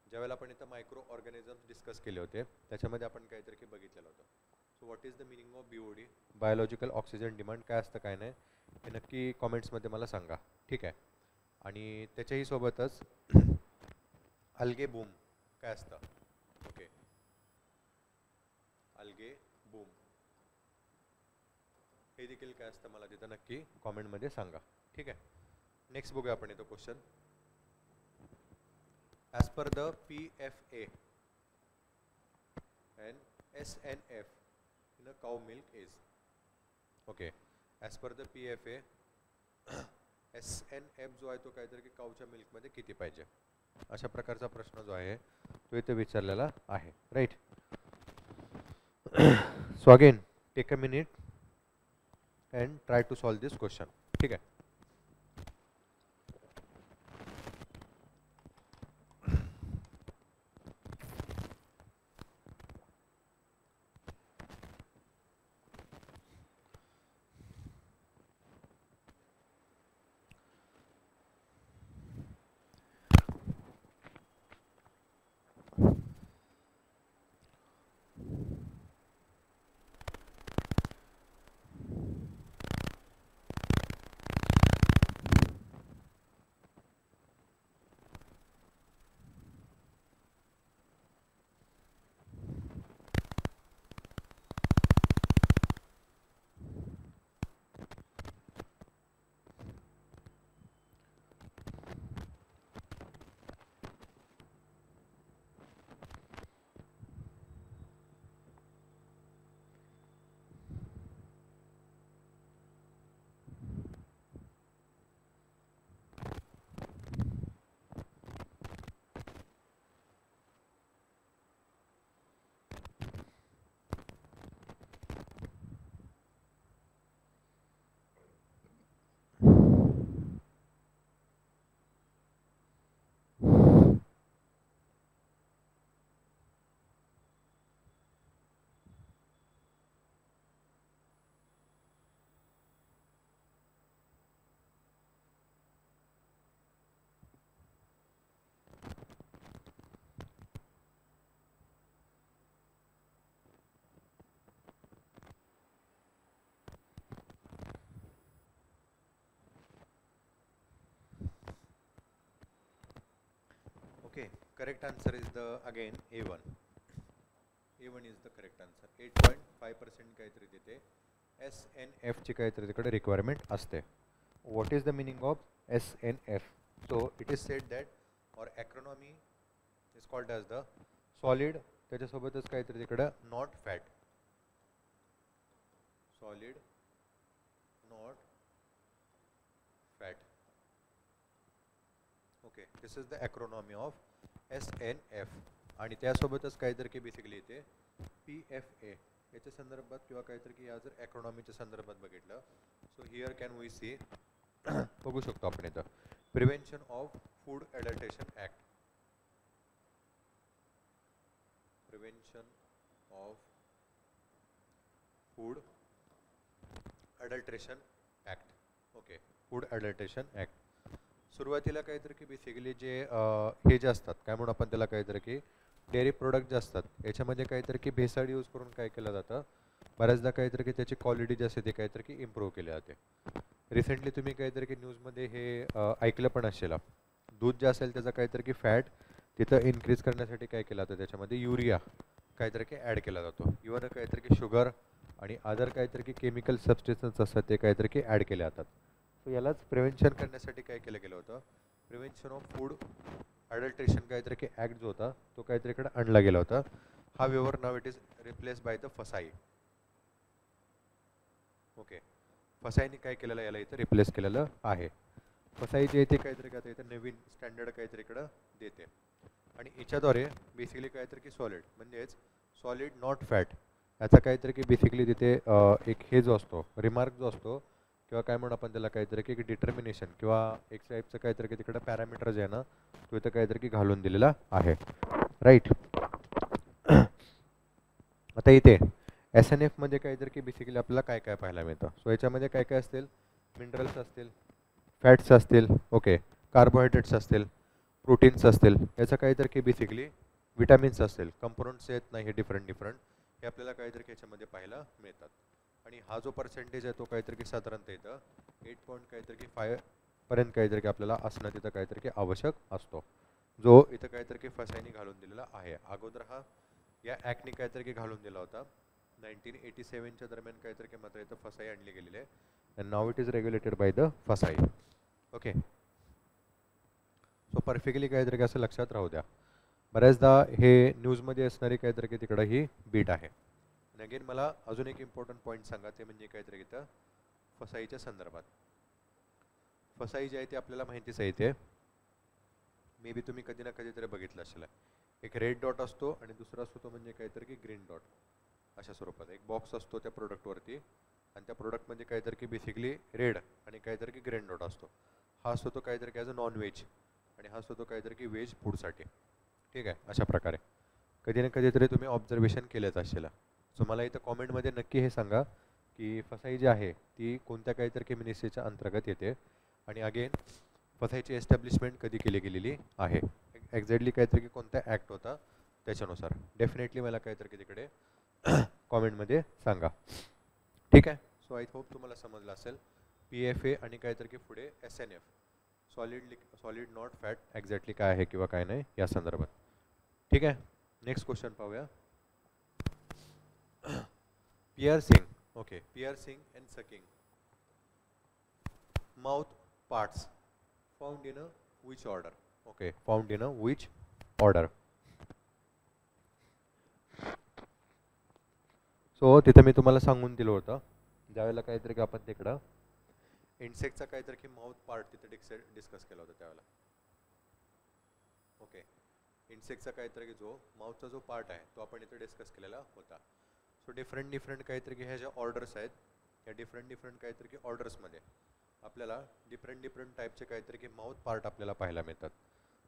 ज्यावेळेला आपण इथं मायक्रो ऑर्गॅनिझम्स डिस्कस केले होते त्याच्यामध्ये आपण काहीतरी की बघितलेलं होतं. So what is the meaning of BOD, biological oxygen demand, काय असतं काय नाही हे नक्की कॉमेंट्समध्ये मला सांगा. ठीक आहे. आणि त्याच्याही सोबतच अल्गे बूम काय असतं, ओके, अल्गे बूम हे देखील काय असतं मला तिथं नक्की कॉमेंटमध्ये सांगा. ठीक आहे. नेक्स्ट बघूया आपण इथं question. As per the PFA and SNF in a cow milk is, okay, as per the PFA SNF जो आहे तो काहीतरी की काऊच्या मिल्कमध्ये किती पाहिजे, अशा प्रकारचा प्रश्न जो आहे तो इथे विचारलेला आहे. Right. So again take a minute and try to solve this question. ठीक आहे. Okay, correct answer is the again A1. A1 is the correct answer. 8.5% काहीतरी तिथे SNF ची काहीतरी तिकडे रिक्वायरमेंट असते. What is the meaning of SNF? So it is said that or acronym is called as the solid, त्याच्यासोबतच काहीतरी तिकडं not fat, solid not fat. Okay, this is the ॲक्रोनॉमी of SNF. आणि त्यासोबतच काहीतरी की बेसिकली इथे PFA याच्या संदर्भात किंवा काहीतरी की या जर ॲक्रोनॉमीच्या संदर्भात बघितलं, so here can we see बघू शकतो आपण इथं prevention of food adulteration act, prevention of food adulteration act. Okay, food adulteration act. सुरुवातीला काहीतरी की बेसिकली जे हे जे असतात काय म्हणून आपण त्याला काहीतरी की डेअरी प्रोडक्ट जे असतात याच्यामध्ये काहीतरी की भेसळ यूज करून काय केलं जातं, बऱ्याचदा काहीतरी की त्याची क्वालिटी जी असते ती काहीतरी की इम्प्रूव्ह केली जाते. रिसेंटली तुम्ही काहीतरी की न्यूजमध्ये हे ऐकलं पण असेल, दूध जे असेल त्याचा काहीतरी की फॅट तिथं इन्क्रीज करण्यासाठी काय केलं जातं, त्याच्यामध्ये युरिया काहीतरी की ॲड केला जातो. इव्हन काहीतरी की शुगर आणि अदर काहीतरी की केमिकल सबस्टेन्सेस असतात ते काहीतरी की ॲड केले जातात. सो यालाच प्रिव्हेन्शन करण्यासाठी काय केलं गेलं होतं, प्रिव्हेन्शन ऑफ फूड ॲडल्ट्रेशन काहीतरी की ॲक्ट जो होता तो काहीतरी इकडे आणला गेला होता. हा वेवर now it is replace by the फसाई. ओके, फसाईने काय केलेलं याला इथं रिप्लेस केलेलं आहे. फसाई जे येते काहीतरी काय इथं नवीन स्टँडर्ड काहीतरी इकडं देते आणि याच्याद्वारे बेसिकली काहीतरी की सॉलिड म्हणजेच सॉलिड नॉट फॅट याचा काहीतरी की बेसिकली तिथे एक हे जो असतो रिमार्क जो असतो किंवा काय म्हणून आपण त्याला काहीतरी की डिटर्मिनेशन किंवा एक टाईपचं काहीतरी की तिकडं पॅरामीटर जे आहे ना तो इथं काहीतरी की घालून दिलेला आहे. राईट. आता इथे SNF मध्ये काहीतरी की बेसिकली आपल्याला काय काय पाहायला मिळतं. सो याच्यामध्ये काय काय असतील, मिनरल्स असतील, फॅट्स असतील, ओके, कार्बोहायड्रेट्स असतील, प्रोटीन्स असतील, याचं काहीतरी की बेसिकली विटॅमिन्स असतील, कंपोनंट्स आहेत नाही हे डिफरंट हे आपल्याला काहीतरी की याच्यामध्ये पाहायला मिळतात. आणि हा जो पर्सेंटेज आहे तो काहीतरी की साधारणतः इथं 8.5 पर्यंत काहीतरी की आपल्याला असणं तिथं काहीतरी की आवश्यक असतो, जो इथं काहीतरी की फसाईनी घालून दिलेला आहे. अगोदर हा या ॲक्टने काहीतरी की घालून दिला होता 1987च्या दरम्यान काहीतरी की मात्र इथं फसाई आणली गेलेली आहे. And now it is regulated by the फसाई. ओके, सो परफेक्टली काहीतरी की असं लक्षात राहू द्या. बऱ्याचदा हे न्यूजमध्ये असणारी काहीतरी की तिकडं ही बीट आहे. आणि अगेन मला अजून एक इम्पॉर्टंट पॉईंट सांगा, ते म्हणजे काहीतरी इथं फसाईच्या संदर्भात. फसाई जी आहे ती आपल्याला माहितीच आहे. ते मे बी तुम्ही कधी ना कधीतरी बघितलं असेल. एक रेड डॉट असतो आणि दुसरा असतो तो म्हणजे काहीतरी की ग्रीन डॉट. अशा स्वरूपात एक बॉक्स असतो त्या प्रोडक्टवरती आणि त्या प्रोडक्टमध्ये काहीतरी की बेसिकली रेड आणि काहीतरी की ग्रीन डॉट असतो. हा असतो तो काहीतरी की ॲज अ नॉन व्हेज आणि हा असतो तो काहीतरी की व्हेज फूडसाठी. ठीक आहे, अशा प्रकारे कधी ना कधीतरी तुम्ही ऑब्झर्वेशन केलेच असेल. सो मला इथं कॉमेंटमध्ये नक्की हे सांगा की फसाई जी आहे ती कोणत्या काहीतरी की मिनिस्ट्रीच्या अंतर्गत येते आणि अगेन फसाईची एस्टॅब्लिशमेंट कधी केली गेलेली आहे, एक्झॅक्टली काहीतरी की कोणता ॲक्ट होता त्याच्यानुसार. डेफिनेटली मला काहीतरी की तिकडे कॉमेंटमध्ये सांगा. ठीक आहे. सो आय होप तुम्हाला समजलं असेल PFA आणि काहीतरी की पुढे SNF, solid not fat exactly काय आहे किंवा काय नाही या संदर्भात. ठीक आहे, नेक्स्ट क्वेश्चन पाहूया. Piercing. Okay, piercing and sucking mouth parts found in a which order. Okay, found in a which order. So तिथं मी तुम्हाला सांगून दिलं होतं ज्यावेळेला काहीतरी की आपण तिकडं इन्सेक्टचा काहीतरी की माउथ पार्ट तिथे डिस्कस केला होता त्यावेळेला. ओके, इन्सेक्टचा काहीतरी की जो माउथचा जो पार्ट आहे तो आपण इथे डिस्कस केलेला होता. सो डिफरंट काहीतरी की ह्या ज्या ऑर्डर्स आहेत या डिफरंट काहीतरी की ऑर्डर्समध्ये आपल्याला डिफरंट टाईपचे काहीतरी की माउथ पार्ट आपल्याला पाहायला मिळतात.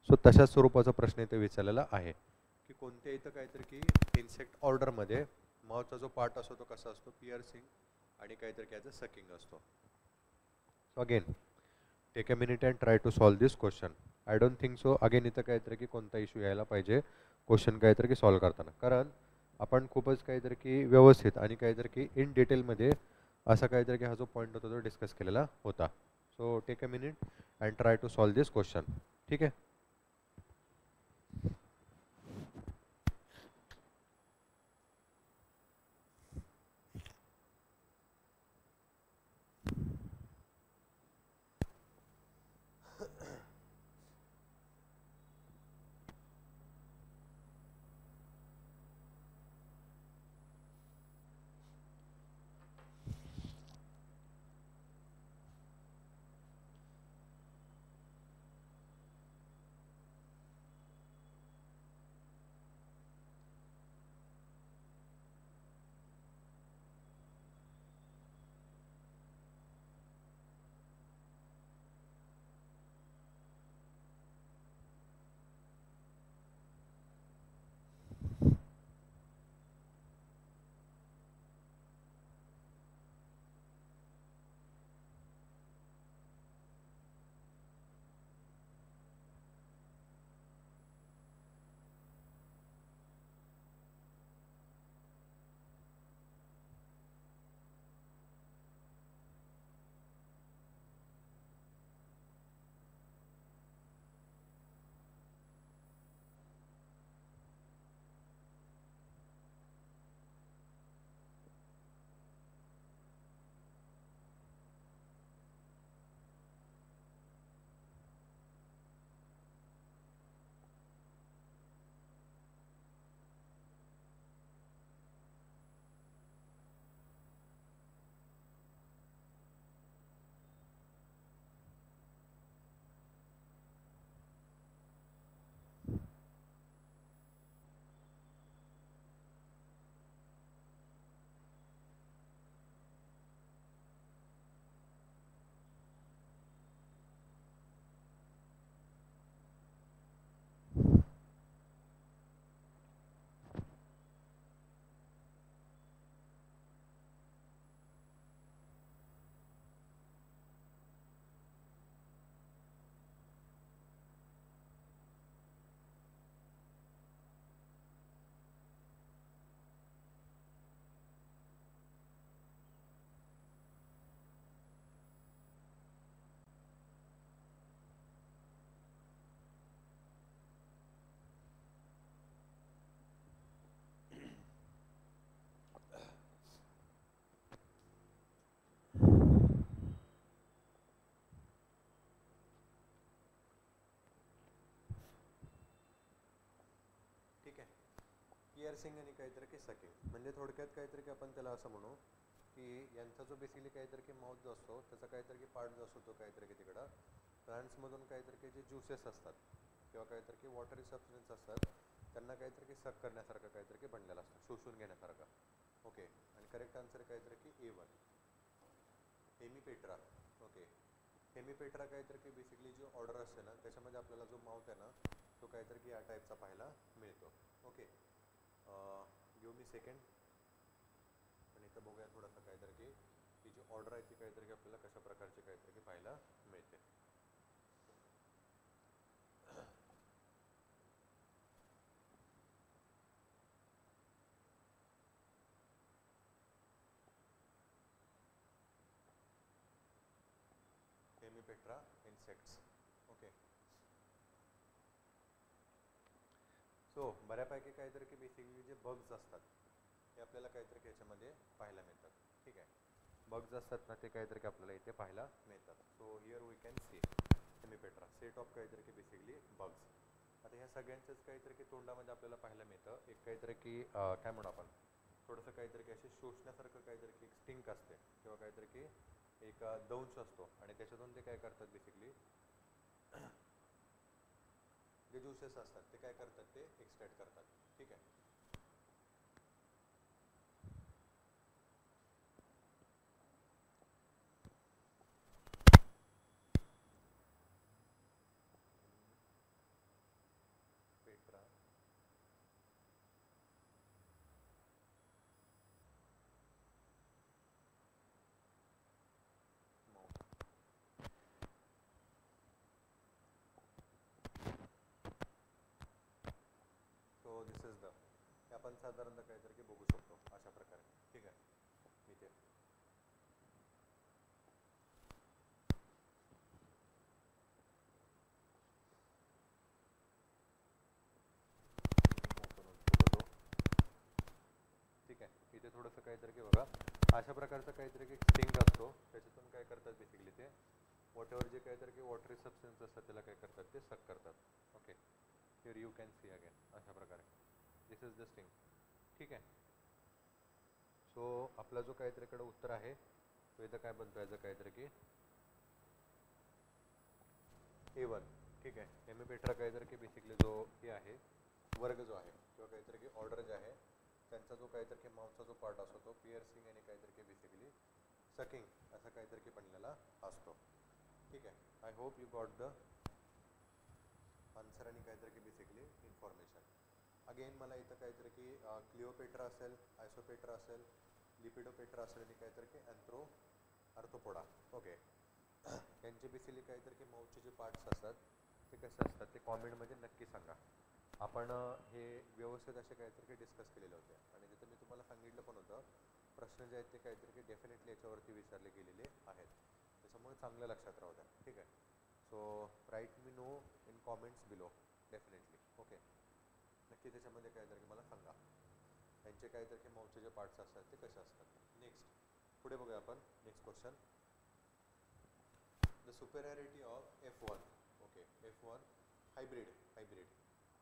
सो तशाच स्वरूपाचा प्रश्न इथे विचारलेला आहे की कोणत्या इथं काहीतरी की इन्सेक्ट ऑर्डरमध्ये माउथचा जो पार्ट असतो तो कसा असतो, पियर्सिंग आणि काहीतरी की ॲज अ सकिंग असतो. So again take a minute and try to solve this question. I don't think so again इथं काहीतरी की कोणता इश्यू यायला पाहिजे क्वेश्चन काहीतरी की सॉल्व करताना, कारण आपण खूपच काहीतरी की व्यवस्थित आणि काहीतरी की इन डिटेलमध्ये असा काहीतरी की हा जो पॉईंट होता तो डिस्कस केलेला होता. So take a minute and try to solve this question. ठीक आहे. पिअर्सिंग आणि काहीतरी की सकिंग. म्हणजे थोडक्यात काहीतरी की आपण त्याला असं म्हणू की यांचा जो बेसिकली काहीतरी की माउथ जो असतो त्याचा काहीतरी की पार्ट जो असतो तो काहीतरी की तिकडं प्लांट्समधून काहीतरी की जे ज्युसेस असतात किंवा काहीतरी की वॉटरी सबस्टन्स असतात त्यांना काहीतरी की सक करण्यासारखं काहीतरी की बनलेलं असतं, शोषून घेण्यासारखं. ओके. आणि करेक्ट आन्सर काहीतरी की A1, हेमिपेट्रा. ओके. हेमिपेट्रा काहीतरी की बेसिकली जी ऑर्डर असते ना त्याच्यामध्ये आपल्याला जो माउथ आहे ना तो काहीतरी की या टाईपचा पाहायला मिळतो. ओके. Give me second. आणि इथं बघूया थोडंसं काहीतरी की ही जी ऑर्डर आहे ती काहीतरी की आपल्याला कशा प्रकारची काहीतरी की पाहायला मिळते. हेमिपेट्रा इन्सेक्ट्स. ओके. सो बऱ्यापैकी काहीतरी की बेसिकली जे बग्स असतात ते आपल्याला काहीतरी की याच्यामध्ये पाहायला मिळतात. ठीक आहे. बग्स असतात ना ते काहीतरी की आपल्याला इथे पाहायला मिळतात. So here we can see हेमिपेट्रा सेट ऑफ काहीतरी की बेसिकली बग्स. आता ह्या सगळ्यांचंच काहीतरी की तोंडामध्ये आपल्याला पाहायला मिळतं एक काहीतरी की काय म्हणू आपण थोडंसं काहीतरी की असे शोषण्यासारखं काहीतरी की एक स्टिंक असते किंवा काहीतरी की एक दंश असतो आणि त्याच्यातून ते काय करतात बेसिकली जे ज्युसेस असतात ते काय करतात ते एक्सट्रॅक्ट करतात. ठीक आहे. Petra mouth. So this is the हे आपण साधारणतः काहीतरी की बघू शकतो अशा प्रकारे. ठीक आहे. इथे ठीक आहे. इथे थोडंसं काहीतरी की बघा अशा प्रकारचं काहीतरी की स्टिंग असतो त्याच्यातून काय करतात बेसिकली ते वॉटेवर जे काहीतरी की वॉटरी सबस्टन्स असतात त्याला काय करतात ते सक करतात. Okay. Here you can see again अशा प्रकारे दिस इज द स्टिंग. ठीक आहे. सो आपला जो काहीतरीकडे उत्तर आहे तो इथं काय बनतो याचं काहीतरी की A1. ठीक आहे. हेमिपेट्रा काहीतरी की बेसिकली जो हे आहे वर्ग जो आहे किंवा काहीतरी की ऑर्डर जे आहे त्यांचा जो काहीतरी की माउथचा जो पार्ट असतो तो पिअर्सिंग आणि काहीतरी की बेसिकली सकिंग असा काहीतरी की बनलेला असतो. ठीक आहे. I hope you got the answer आणि काहीतरी की बेसिकली इन्फॉर्मेशन. अगेन मला इथं काहीतरी की क्लिओपेट्रा असेल, आयसोपेट्रा असेल, लिपिडोपेट्रा असेल आणि काहीतरी की आर्थ्रोपोडा. ओके. यांचे बेसिकली काहीतरी की माउथचे जे पार्ट्स असतात ते कसे असतात ते कॉमेंटमध्ये नक्की सांगा. आपण हे व्यवस्थित असे काहीतरी की डिस्कस केलेले होते आणि तिथं मी तुम्हाला सांगितलं पण होतं प्रश्न जे आहेत ते काहीतरी की डेफिनेटली याच्यावरती विचारले गेलेले आहेत त्याच्यामुळे चांगलं लक्षात राहू द्या. ठीक आहे. So write me know in comments below definitely. Okay. नक्की त्याच्यामध्ये काहीतरी की मला सांगा यांचे काहीतरी की माउथचे जे पार्ट्स असतात ते कसे असतात. नेक्स्ट पुढे बघूया आपण. Next question. The superiority of F1. Okay. F1 hybrid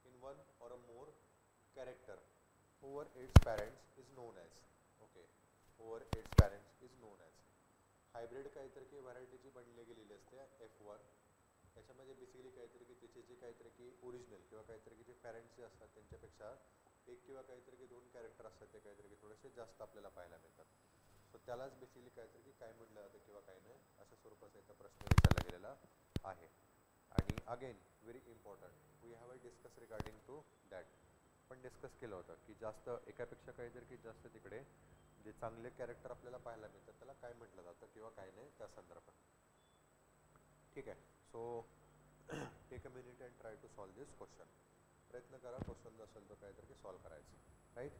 in one or a more character over its parents is known as. Okay. Over its parents is known as. Hybrid काहीतरी की व्हरायटीची बनली गेलेली असते F1. याच्यामध्ये basically काहीतरी की त्याचे जे काहीतरी की ओरिजिनल किंवा काहीतरी की जे पॅरेंट्स जे असतात त्यांच्यापेक्षा एक किंवा काहीतरी की दोन कॅरेक्टर असतात ते काहीतरी की थोडेसे जास्त आपल्याला पाहायला मिळतात. सो त्यालाच बेसिकली काहीतरी की काय म्हटलं जातं किंवा काय नाही अशा स्वरूपाचा इथं प्रश्न विचारला गेलेला आहे. आणि again very important we have a discuss regarding to that. पण डिस्कस केलं होतं की जास्त एकापेक्षा काहीतरी की जास्त तिकडे जे चांगले कॅरेक्टर आपल्याला पाहायला मिळतात त्याला काय म्हटलं जातं किंवा काय नाही त्या संदर्भात. ठीक आहे. So take a minute and try to solve this question. प्रयत्न करा क्वेश्चन जो असेल तो काहीतरी की सॉल्व करायचं. Right.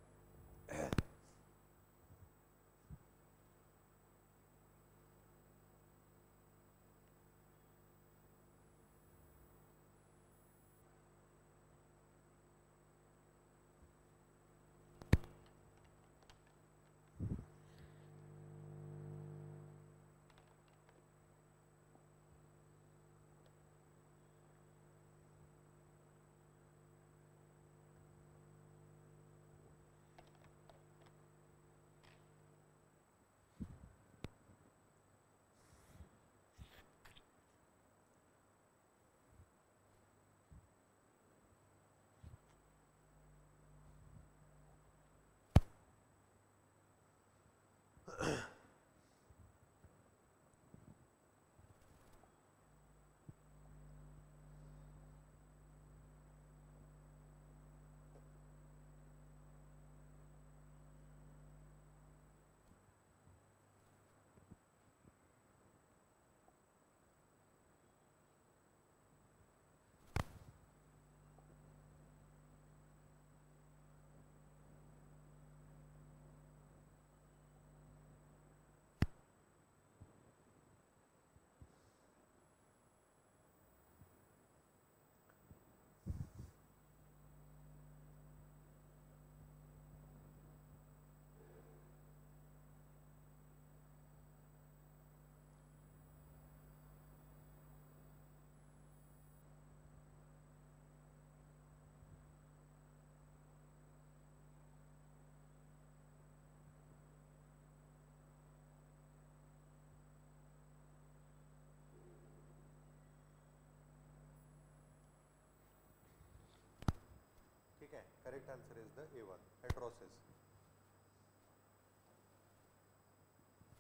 Correct answer is the A1, heterosis.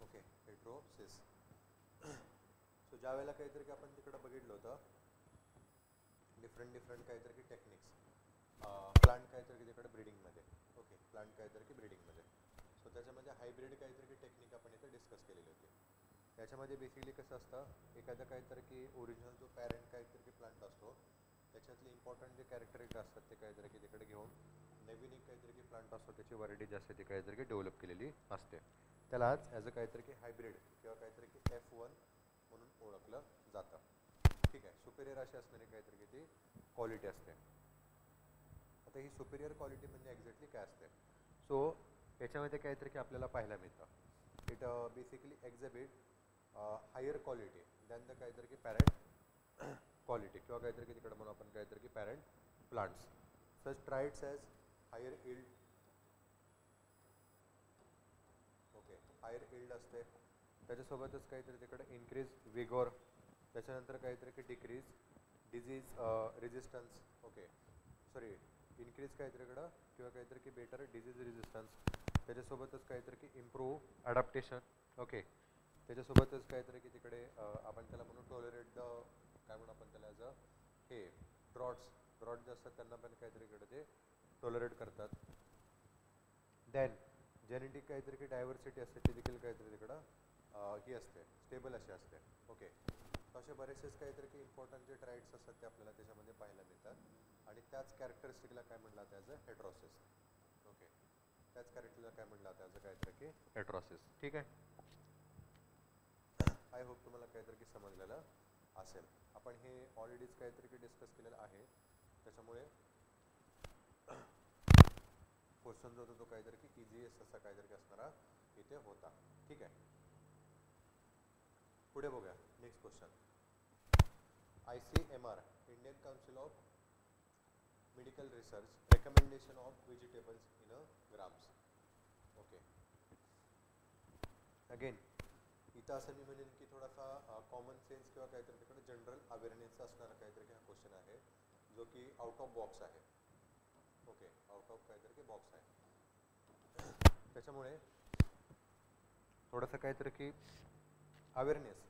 Okay, heterosis. So ज्या वेळेला काहीतरी की आपण तिकडं बघितलं होतं डिफरंट काहीतरी की टेक्निक्स, प्लांट काहीतरी की तिकडे ब्रीडिंगमध्ये. ओके, प्लांट काहीतरी की ब्रीडिंगमध्ये. सो त्याच्यामध्ये हायब्रिड काहीतरी की टेक्निक आपण इथे डिस्कस केलेली होती. त्याच्यामध्ये बेसिकली कसं असतं, एखादं काहीतरी की ओरिजिनल जो पॅरेंट काहीतरी की प्लांट असतो त्याच्यातले इम्पॉर्टंट जे कॅरेक्टरिस्टिक असतात ते काहीतरी की तिकडे घेऊन नवीन एक काहीतरी की प्लांट असतो त्याची व्हरायटी जी असते ती काहीतरी की डेव्हलप केलेली असते. त्यालाच ॲज अ काहीतरी की हायब्रिड किंवा काहीतरी की F1 म्हणून ओळखलं जातं. ठीक आहे. सुपेरियर अशी असणारी काहीतरी की ती क्वालिटी असते. आता ही सुपेरियर क्वालिटी म्हणजे एक्झॅक्टली काय असते? सो याच्यामध्ये काहीतरी की आपल्याला पाहायला मिळतं, it basically exhibit higher quality than the काहीतरी की पॅरेंट क्वालिटी किंवा काहीतरी की तिकडे म्हणून आपण काहीतरी की parent plants. Such traits as higher yield. Okay, higher yield असते. त्याच्यासोबतच काहीतरी तिकडे इन्क्रीज विगोर, त्याच्यानंतर काहीतरी की decrease disease resistance. Okay, sorry, increase काहीतरी इकडं किंवा काहीतरी की बेटर डिझीज रेजिस्टन्स. त्याच्यासोबतच काहीतरी की इम्प्रूव्ह अडॅप्टेशन. ओके, त्याच्यासोबतच काहीतरी की तिकडे आपण त्याला म्हणून टॉलरेट द, काय म्हणून आपण त्याला ॲज अ हे ड्रॉट जे असतात त्यांना पण काहीतरी इकडे ते टॉलरेट करतात. देन जेनेटिक काहीतरी की डायव्हर्सिटी असते ती देखील काहीतरी तिकडं ही असते, स्टेबल अशी असते. ओके, असे बरेचसेच काहीतरी की इम्पॉर्टंट जे ट्राइड्स असतात ते आपल्याला त्याच्यामध्ये पाहायला मिळतात आणि त्याच कॅरेक्टरिस्टिकला काय म्हटलं जातं ॲज अ हेट्रोसिस. ओके, त्याच कॅरेक्टरला काय म्हटलं जातं ॲज अ काहीतरी की हेट्रोसिस. ठीक आहे. आय होप तुम्हाला काहीतरी की समजलेलं असेल. आपण हे ऑलरेडीच काहीतरी की डिस्कस केलेलं आहे, त्याच्यामुळे क्वेश्चन जो होता तो काहीतरी की इझीएस्ट असा काहीतरी असणारा इथे होता. ठीक आहे, पुढे बघूया. Next question. ICMR, Indian council of medical research, recommendation of vegetables in a grams. Okay, again इथं असं मी म्हणेन की थोडासा कॉमन सेन्स किंवा काहीतरी तिकडे जनरल अवेअरनेस असणारा काहीतरी की हा क्वेश्चन आहे, जो की आउट ऑफ बॉक्स आहे. ओके, आउट ऑफ काहीतरी की बॉक्स आहे. त्याच्यामुळे थोडंसं काहीतरी की अवेअरनेस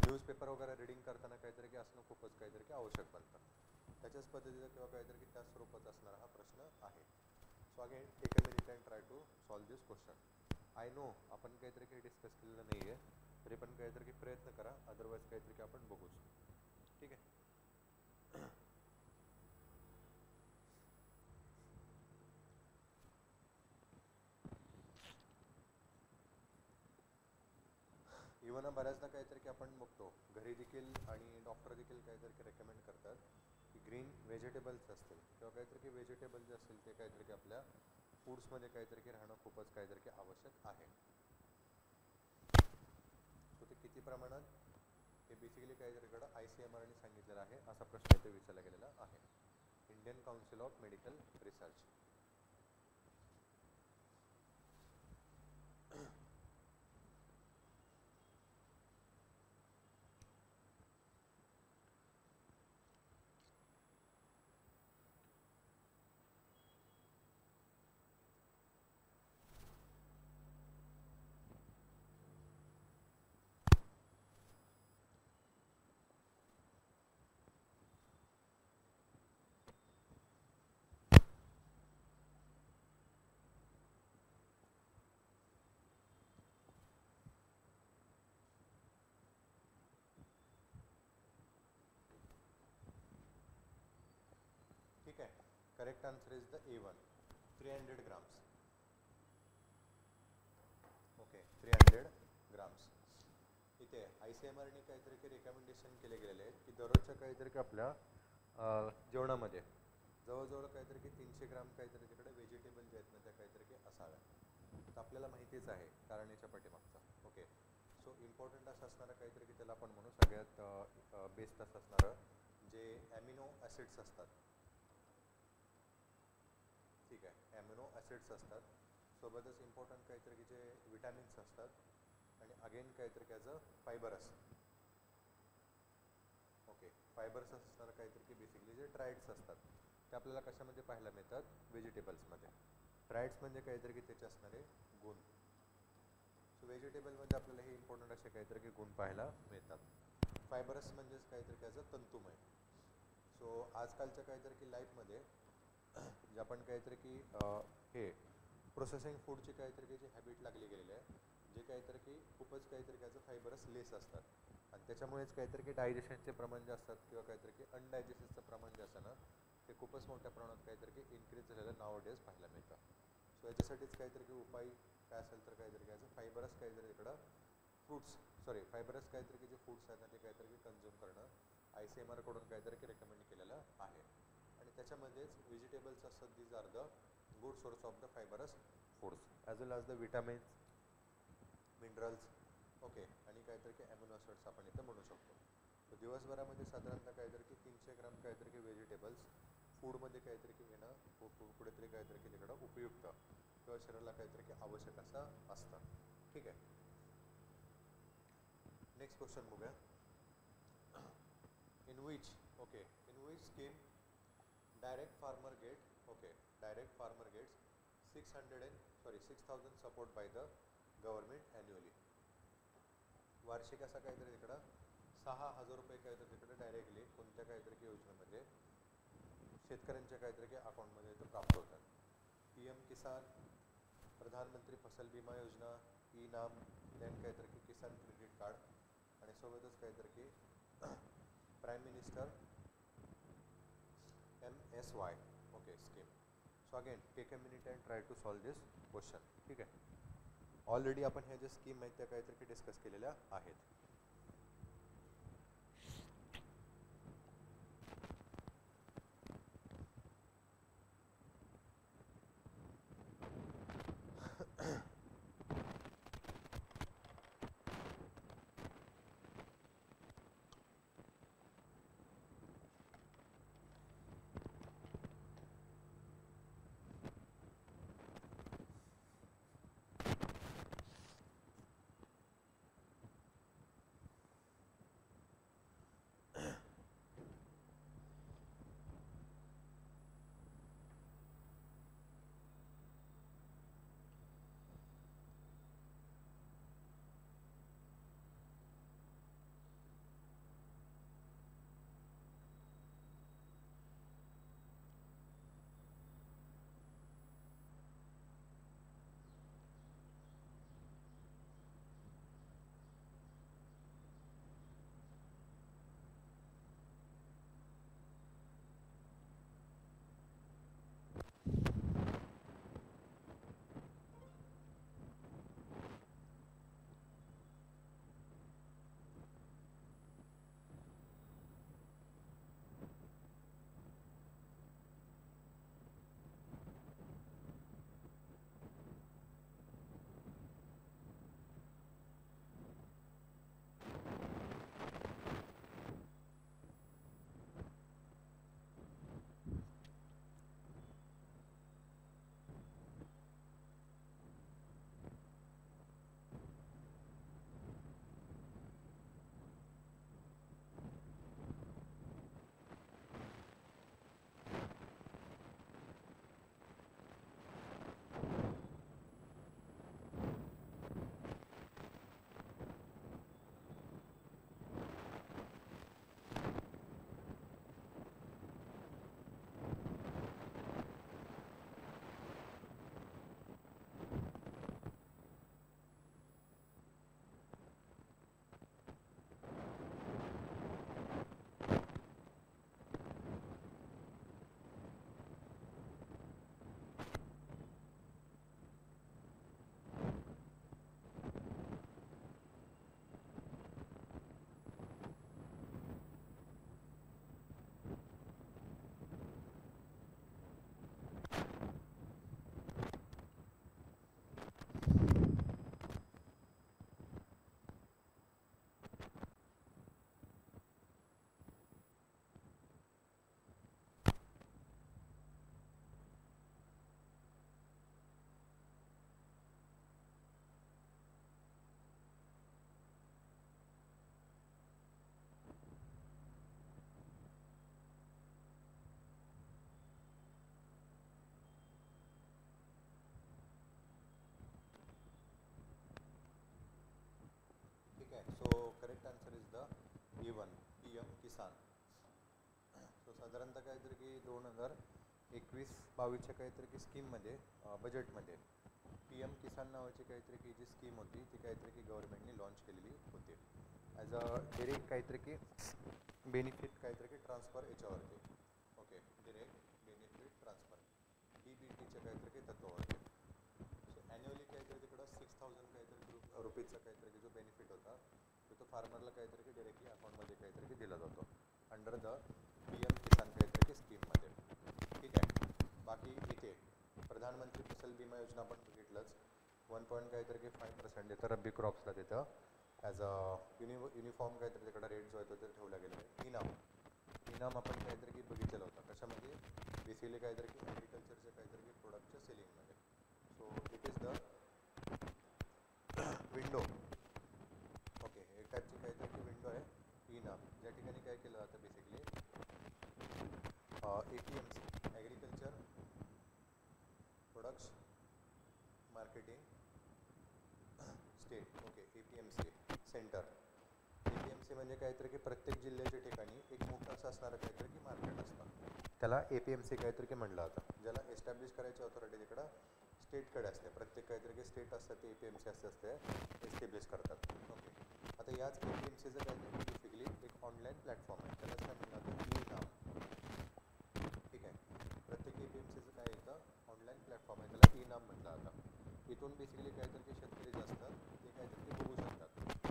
न्यूजपेपर वगैरे रीडिंग करताना काहीतरी की असणं खूपच काहीतरी की आवश्यक बनतं. त्याच्याच पद्धतीचं किंवा काहीतरी की त्याच स्वरूपाचा असणारा हा प्रश्न आहे. So again take a minute and try to solve this question. I know आपण काहीतरी काही डिस्कस केलेलं नाही आहे, तरी पण काहीतरी की प्रयत्न करा, अदरवाईज काहीतरी की आपण बघूच. ठीक आहे. इव्हन बऱ्याचदा काहीतरी की आपण बघतो घरी देखील आणि डॉक्टर देखील काहीतरी की रेकमेंड करतात की ग्रीन व्हेजिटेबल्स असतील किंवा काहीतरी की व्हेजिटेबल जे असतील ते काहीतरी की आपल्या फूड्समध्ये काहीतरी की राहणं खूपच काहीतरी की आवश्यक आहे. सो ते किती प्रमाणात हे बेसिकली काहीतरीकडं ICMRने सांगितलेलं आहे असा प्रश्न इथे विचारला गेलेला आहे. Indian council of medical research. ठीक आहे. Correct answer is the A1, 300 grams. Okay, 300 grams. इथे ICMRने काहीतरी की रेकमेंडेशन केले गेलेले आहेत की दररोजच्या काहीतरी की आपल्या जेवणामध्ये जवळजवळ काहीतरी की 300 ग्राम काहीतरी तिकडे व्हेजिटेबल जे आहेत ना त्या काहीतरी की असाव्या. तर आपल्याला माहितीच आहे कारण याच्या पाठीमागचं. ओके, सो इम्पॉर्टंट असं असणारं काहीतरी की त्याला आपण म्हणू सगळ्यात बेस्ट असं असणारं जे ॲमिनो ॲसिड्स असतात. ठीक आहे, ॲमिनो ॲसिड्स असतात, सोबतच इम्पॉर्टंट काहीतरी की जे विटॅमिन्स असतात आणि अगेन काहीतरी ॲज अ फायबर असतं. ओके, फायबर्स असणारं काहीतरी की बेसिकली जे ट्राइड्स असतात ते आपल्याला कशामध्ये पाहायला मिळतात? व्हेजिटेबल्समध्ये. ट्रायड्स म्हणजे काहीतरी की त्याचे असणारे गुण. सो व्हेजिटेबलमध्ये आपल्याला हे इम्पॉर्टंट असे काहीतरी की गुण पाहायला मिळतात. फायबरस म्हणजेच काहीतरी त्याचं तंतुमय. सो आजकालच्या काहीतरी की लाईफमध्ये जे आपण काहीतरी की हे प्रोसेसिंग फूडची काहीतरी की जी हॅबिट लागली गेलेली आहे, जे काहीतरी की खूपच काहीतरी त्याचं फायबरस लेस असतात आणि त्याच्यामुळेच काहीतरी की डायजेशनचे प्रमाण जे असतात किंवा काहीतरी की अनडायजेस्टचं प्रमाण जे असतं ना ते खूपच मोठ्या प्रमाणात काहीतरी की इन्क्रीज झालेलं नावडेज पाहायला मिळतं. सो याच्यासाठीच काहीतरी की उपाय काय असेल तर काहीतरी काय फायबरस काहीतरी इकडं फायबरस काहीतरी की जे फूड्स आहेत ना ते काहीतरी की कन्झ्युम करणं ICMR कडून काहीतरी की रेकमेंड केलेलं आहे. आणि त्याच्यामध्येच व्हेजिटेबल्स असतात, these are the good source of the fibrous foods as well as the vitamins, minerals, okay, आणि काहीतरी की ॲमिनो ॲसिड्स आपण इथं म्हणू शकतो. तर दिवसभरामध्ये साधारणतः काहीतरी की 300 ग्राम काहीतरी की व्हेजिटेबल्स फूडमध्ये काहीतरी की घेणं कुठेतरी काहीतरी की तिकडं उपयुक्त किंवा शरीराला काहीतरी की आवश्यक असं असतं. ठीक आहे, नेक्स्ट क्वेश्चन बघूया. In which scheme direct farmer gets 6,000 support by the government annually. वार्षिक असा काहीतरी तिकडं 6,000 रुपये काहीतरी तिकडे डायरेक्टली कोणत्या काहीतरी की योजनेमध्ये शेतकऱ्यांच्या काहीतरी की अकाउंटमध्ये इथं प्राप्त होतात. PM किसान, प्रधानमंत्री फसल विमा योजना, नाम, देन काहीतरी की किसान क्रेडिट कार्ड आणि सोबतच काहीतरी की prime minister MSY scheme. So again take a minute and try to solve this question. ठीक आहे, ऑलरेडी आपण ह्या ज्या स्कीम आहेत त्या काहीतरी की डिस्कस केलेल्या आहेत. Correct answer is the E1 PM Kisan. So साधारणतः काहीतरी की 2021-22च्या काहीतरी की स्कीममध्ये बजेटमध्ये PM किसान नावाची काहीतरी की जी स्कीम होती ती काहीतरी की गव्हर्नमेंटने लॉन्च केलेली होती ॲज अ डिरेक्ट काहीतरी की बेनिफिट काहीतरी की ट्रान्सफर याच्यावरती. ओके, डिरेक्ट बेनिफिट ट्रान्सफर DBTच्या काहीतरी की तत्वावरती. सो ॲन्युअली काहीतरी तिकडं 6000 काहीतरी रुपीजचा काहीतरी की जो बेनिफिट होता तो फार्मरला काहीतरी की डिरेक्टली अकाउंटमध्ये काहीतरी की दिला जातो अंडर द PM किसान काहीतरी की स्कीममध्ये. ठीक आहे. बाकी इथे प्रधानमंत्री फसल विमा योजना आपण बघितलंच. 1 काहीतरी की 5% देतं रब्बी क्रॉप्सला देतं ॲज अ युनिफॉर्म काहीतरी तिकडं रेट जो आहे तो ठेवला गेला आहे. इनाम आपण काहीतरी की बघितलेलं होतं कशामध्ये बेसिकली काहीतरी की ॲग्रिकल्चरचे काहीतरी की प्रोडक्टच्या सेलिंगमध्ये. So it is the window. Okay, एक टाईपची काहीतरी की विंडो आहे इनाम, ज्या ठिकाणी काय केलं जातं basically APMC agriculture products marketing state. Okay, APMC centre. APMC म्हणजे काहीतरी की प्रत्येक जिल्ह्याच्या ठिकाणी एक मोठं असं असणारं काहीतरी की मार्केट असतं त्याला APMC काहीतरी की म्हणलं जातं. ज्याला एस्टॅब्लिश करायची ऑथॉरिटी तिकडं स्टेटकडे असते. प्रत्येक काहीतरी की स्टेट असतात ते APMC असते एस्टॅब्लिश करतात. ओके, आता याच APMCचं काहीतरी बेसिकली एक ऑनलाईन प्लॅटफॉर्म आहे त्यालाच काय म्हणलं जातं E-नाम. ठीक आहे. प्रत्येक APMCचं काय येतं ऑनलाईन प्लॅटफॉर्म आहे त्याला E-नाम म्हटलं जातं. इथून बेसिकली काहीतरी की शेतकरी जे असतात ते काहीतरी की बघू शकतात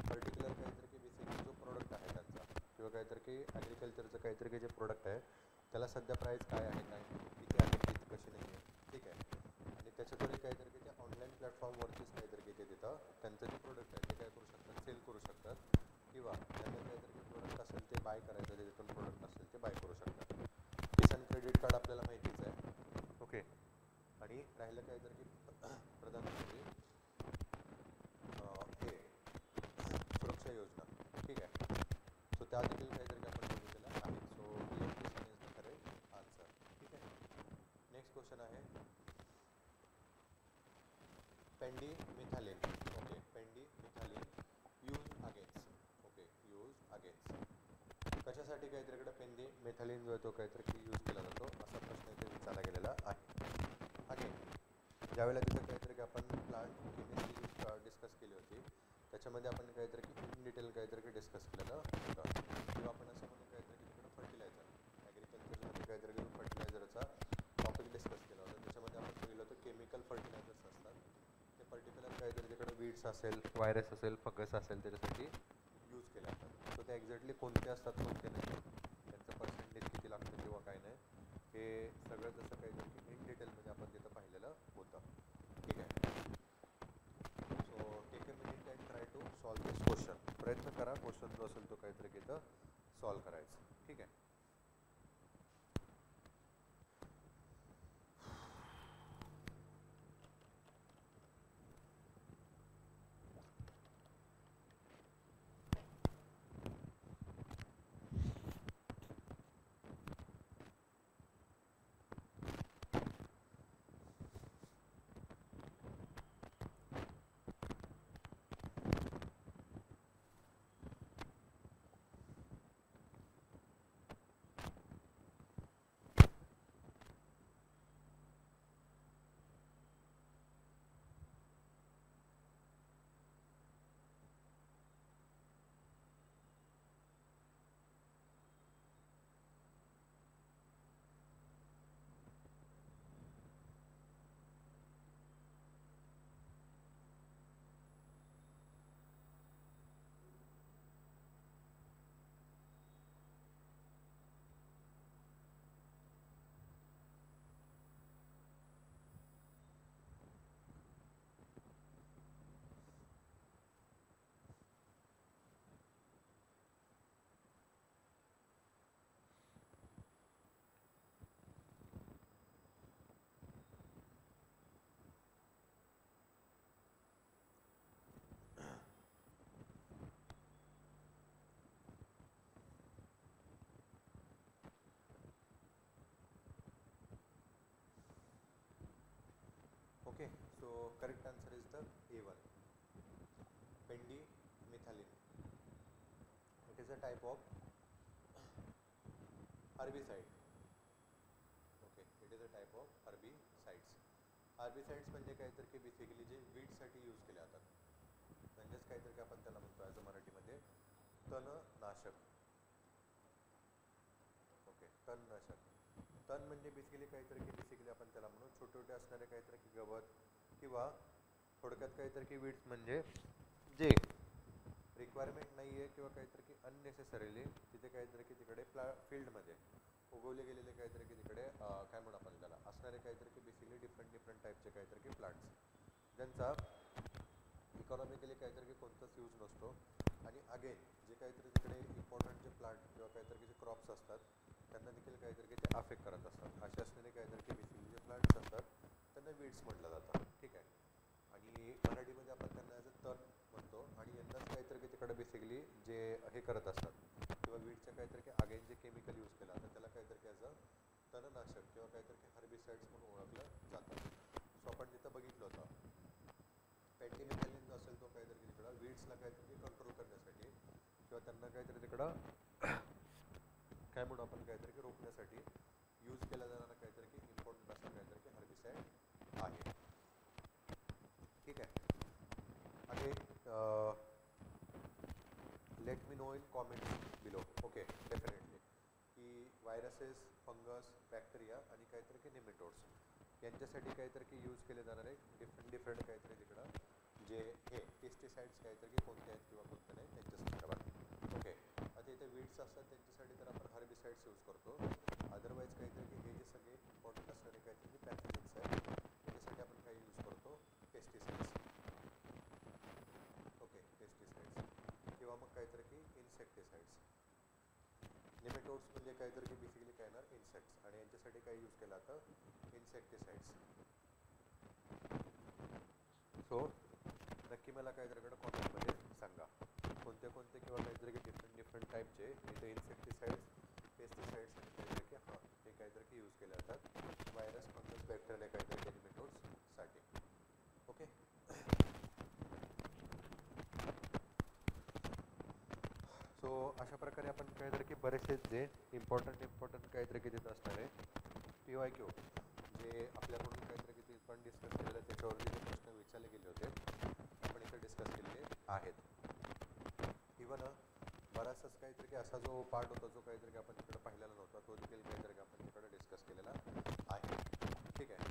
पर्टिक्युलर काहीतरी की बेसिकली जो प्रोडक्ट आहे त्यांचा किंवा काहीतरी की ॲग्रिकल्चरचं काहीतरी की जे प्रोडक्ट आहे त्याला सध्या प्राईस काय आहे, काय किती आहे, किती कशी नाही आहे. ठीक आहे. आणि त्याच्याद्वारे काहीतरी की त्या ऑनलाईन प्लॅटफॉर्मवरतीच काहीतरी की ते तिथं त्यांचं जे प्रोडक्ट आहे ते काय करू शकतात सेल करू शकतात किंवा त्यांना काहीतरी की प्रोडक्ट असेल ते बाय करायचं जे तिथून प्रोडक्ट असेल ते बाय करू शकतात. किसान क्रेडिट कार्ड आपल्याला माहितीच आहे. ओके, आणि राहिलं काहीतरी की प्रधानमंत्री हे सुरक्षा योजना. ठीक आहे. सो त्या देखील काहीतरी आपण बघितलेलं आहे. So PM Kisan is the correct answer. ठीक आहे. नेक्स्ट क्वेश्चन आहे pendimethalin. Okay, pendimethalin use against. Okay, use against कशासाठी काहीतरी इकडे पेंडिमिथालिन जो आहे तो काहीतरी की यूज केला जातो असा प्रश्न इथे विचारला गेलेला आहे. अगेन ज्यावेळेला तिथं काहीतरी की आपण प्लांट केमिस्ट्री डिस्कस केली होती त्याच्यामध्ये आपण काहीतरी की इन डिटेल काहीतरी की डिस्कस केलेलं होतं किंवा आपण असं म्हणून काहीतरी की तिकडं फर्टिलायझर ॲग्रिकल्चरमध्ये काहीतरी की फर्टिलायझरचा टॉपिक डिस्कस केला होता. त्याच्यामध्ये आपण बघितलं होतं केमिकल फर्टिलायझर्स असतात ते पर्टिक्युलर काहीतरी तिकडं वीड्स असेल, व्हायरस असेल, फंगस असेल त्याच्यासाठी यूज केले जातात. सो ते एक्झॅक्टली कोणते असतात कोणते नाही त्यांचं पर्सेंटेज किती लागतं किंवा काय नाही हे सगळं जसं काहीतरी की इन डिटेलमध्ये आपण तिथं पाहिलेलं होतं. ठीक आहे. So take a minute and try to solve this question. प्रयत्न करा क्वेश्चन जो असेल तो काहीतरी की इथं सॉल्व करायचं. ठीक आहे. Okay, so correct answer is the A1 pendimethalin. Is a type of herbicide. Okay, it is a type of herbicides. Herbicides म्हणजे काय तर की बेसिकली जे वीडसाठी यूज केले जातात, म्हणजेच काहीतरी आपण त्याला म्हणतो ॲज अ मराठीमध्ये तणनाशक. ओके, तणनाशक. तण म्हणजे बेसिकली काहीतरी की बेसिकली आपण त्याला म्हणू छोटे छोटे असणारे काहीतरी की गवत किंवा थोडक्यात काहीतरी की वीड्स म्हणजे जे रिक्वायरमेंट नाही आहे किंवा काहीतरी की अननेसेसरीली तिथे काहीतरी की तिकडे फील्डमध्ये उगवले गेलेले काहीतरी की तिकडे काय म्हणू आपण त्याला असणारे काहीतरी की बेसिकली डिफरंट टाईपचे काहीतरी की प्लांट्स ज्यांचा इकॉनॉमिकली काहीतरी की कोणताच यूज नसतो. आणि अगेन जे काहीतरी तिकडे इम्पॉर्टंट जे प्लांट किंवा काहीतरी की जे क्रॉप्स असतात त्यांना देखील काहीतरी की ते अफेक्ट करत असतात. असे असणारे काहीतरी की बेसिकली जे प्लांट्स असतात त्यांना वीड्स म्हटलं जातं. ठीक आहे. आणि मराठीमध्ये आपण त्यांना ॲज अ तण म्हणतो. आणि यांनाच काहीतरी की तिकडे बेसिकली जे हे करत असतात किंवा वीडच्या काहीतरी की अगेन जे केमिकल यूज केलं जातं त्याला काहीतरी की ॲज अ तणनाशक किंवा काहीतरी की हर्बिसाइड्स म्हणून ओळखलं जातं. सो आपण तिथं बघितलं होतं पेंटिमिथॅलिन जो असेल तो काहीतरी की तिकडं वीड्सला काहीतरी कंट्रोल करण्यासाठी किंवा त्यांना काहीतरी तिकडं काय म्हणू आपण काहीतरी की रोखण्यासाठी यूज केला जाणारा काहीतरी की इम्पॉर्टंट असा काहीतरी की हर्बिसाइड आहे. ठीक आहे. Again let me know in comments below. Okay, definitely की व्हायरसेस, फंगस, बॅक्टेरिया आणि काहीतरी की निमेटोड्स यांच्यासाठी काहीतरी की यूज केले जाणारे डिफरंट काहीतरी तिकडं जे हे पेस्टिसाइड्स काहीतरी की कोणते आहेत किंवा कोणते नाही त्यांच्या संदर्भात. ओके, आता इथे वीड्स असतात त्यांच्यासाठी तर आपण हर्बिसाइड्स यूज करतो. अदरवाईज काहीतरी की हे जे सगळे इम्पॉर्टंट असणारे काहीतरी की पॅथोजन्स आहेत त्याच्यासाठी आपण काय यूज करतो पेस्टिसाइड्स. ओके, पेस्टिसाइड्स किंवा मग काहीतरी की इन्सेक्टिसाइड्स. निमेटोड्स म्हणजे काहीतरी की बेसिकली काय येणार इन्सेक्ट्स आणि यांच्यासाठी काय यूज केलं जातं इन्सेक्टिसाइड्स. सो नक्की मला काहीतरी कॉमेंटमध्ये सांगा कोणते कोणते किंवा काहीतरी की डिफरंट टाईपचे इथे इन्सेक्टिसाइड्स, पेस्टिसाइड्स आणि काहीतरी की हे काहीतरी की यूज केले जातात व्हायरस, फंगस, बॅक्टेरिया काहीतरी की निमेटोड्ससाठी. ओके. सो अशा प्रकारे आपण काहीतरी की बरेचसे जे इम्पॉर्टंट काहीतरी की तिथं असणारे PYQ जे आपल्याकडून काहीतरी की पण डिस्कस केलेलं त्याच्यावरती जे प्रश्न विचारले गेले होते आपण इथे डिस्कस केलेले आहेत. इवन बराचसाच काहीतरी की असा जो पार्ट होता जो काहीतरी की आपण तिकडे पाहिलेला नव्हता तो देखील काहीतरी की आपण तिकडे डिस्कस केलेला आहे. ठीक आहे.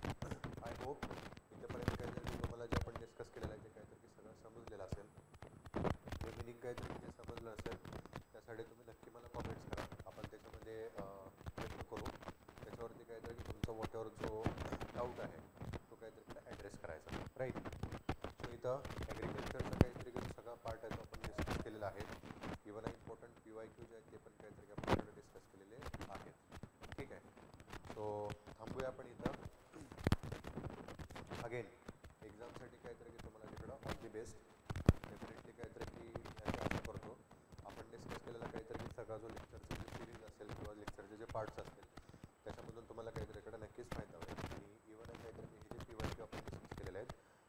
आय होप इथेपर्यंत काहीतरी की तुम्हाला जे आपण डिस्कस केलेलं आहे ते काहीतरी की सगळं समजलेलं असेल. जे मिनिंग काहीतरी जे समजलं असेल त्यासाठी तुम्ही नक्की मला कॉमेंट्स करा. आपण त्याच्यामध्ये प्रयत्न करू त्याच्यावरती काहीतरी की तुमचा वॉटएव्हर जो डाऊट आहे तो काहीतरी ॲड्रेस करायचा. राईट. सो इथं ॲग्रिकल्चरचा काहीतरी सगळा पार्ट आहे तो आपण डिस्कस केलेला आहे. इव्हन इम्पॉर्टंट PYQ जे आहेत ते पण काहीतरी आपण इकडे डिस्कस केलेले आहेत. ठीक आहे. सो थांबूया आपण इथं. अगेन एक्झामसाठी काहीतरी की तुम्हाला तिकडं ऑल दी बेस्ट. डेफिनेटली काहीतरी की आशा करतो आपण डिस्कस केलेला काहीतरी की सगळा जो लेक्चरचा जे सिरीज असेल किंवा लेक्चरचे जे पार्ट्स असतील त्याच्यामधून तुम्हाला काहीतरी इकडे नक्कीच फायदा होईल.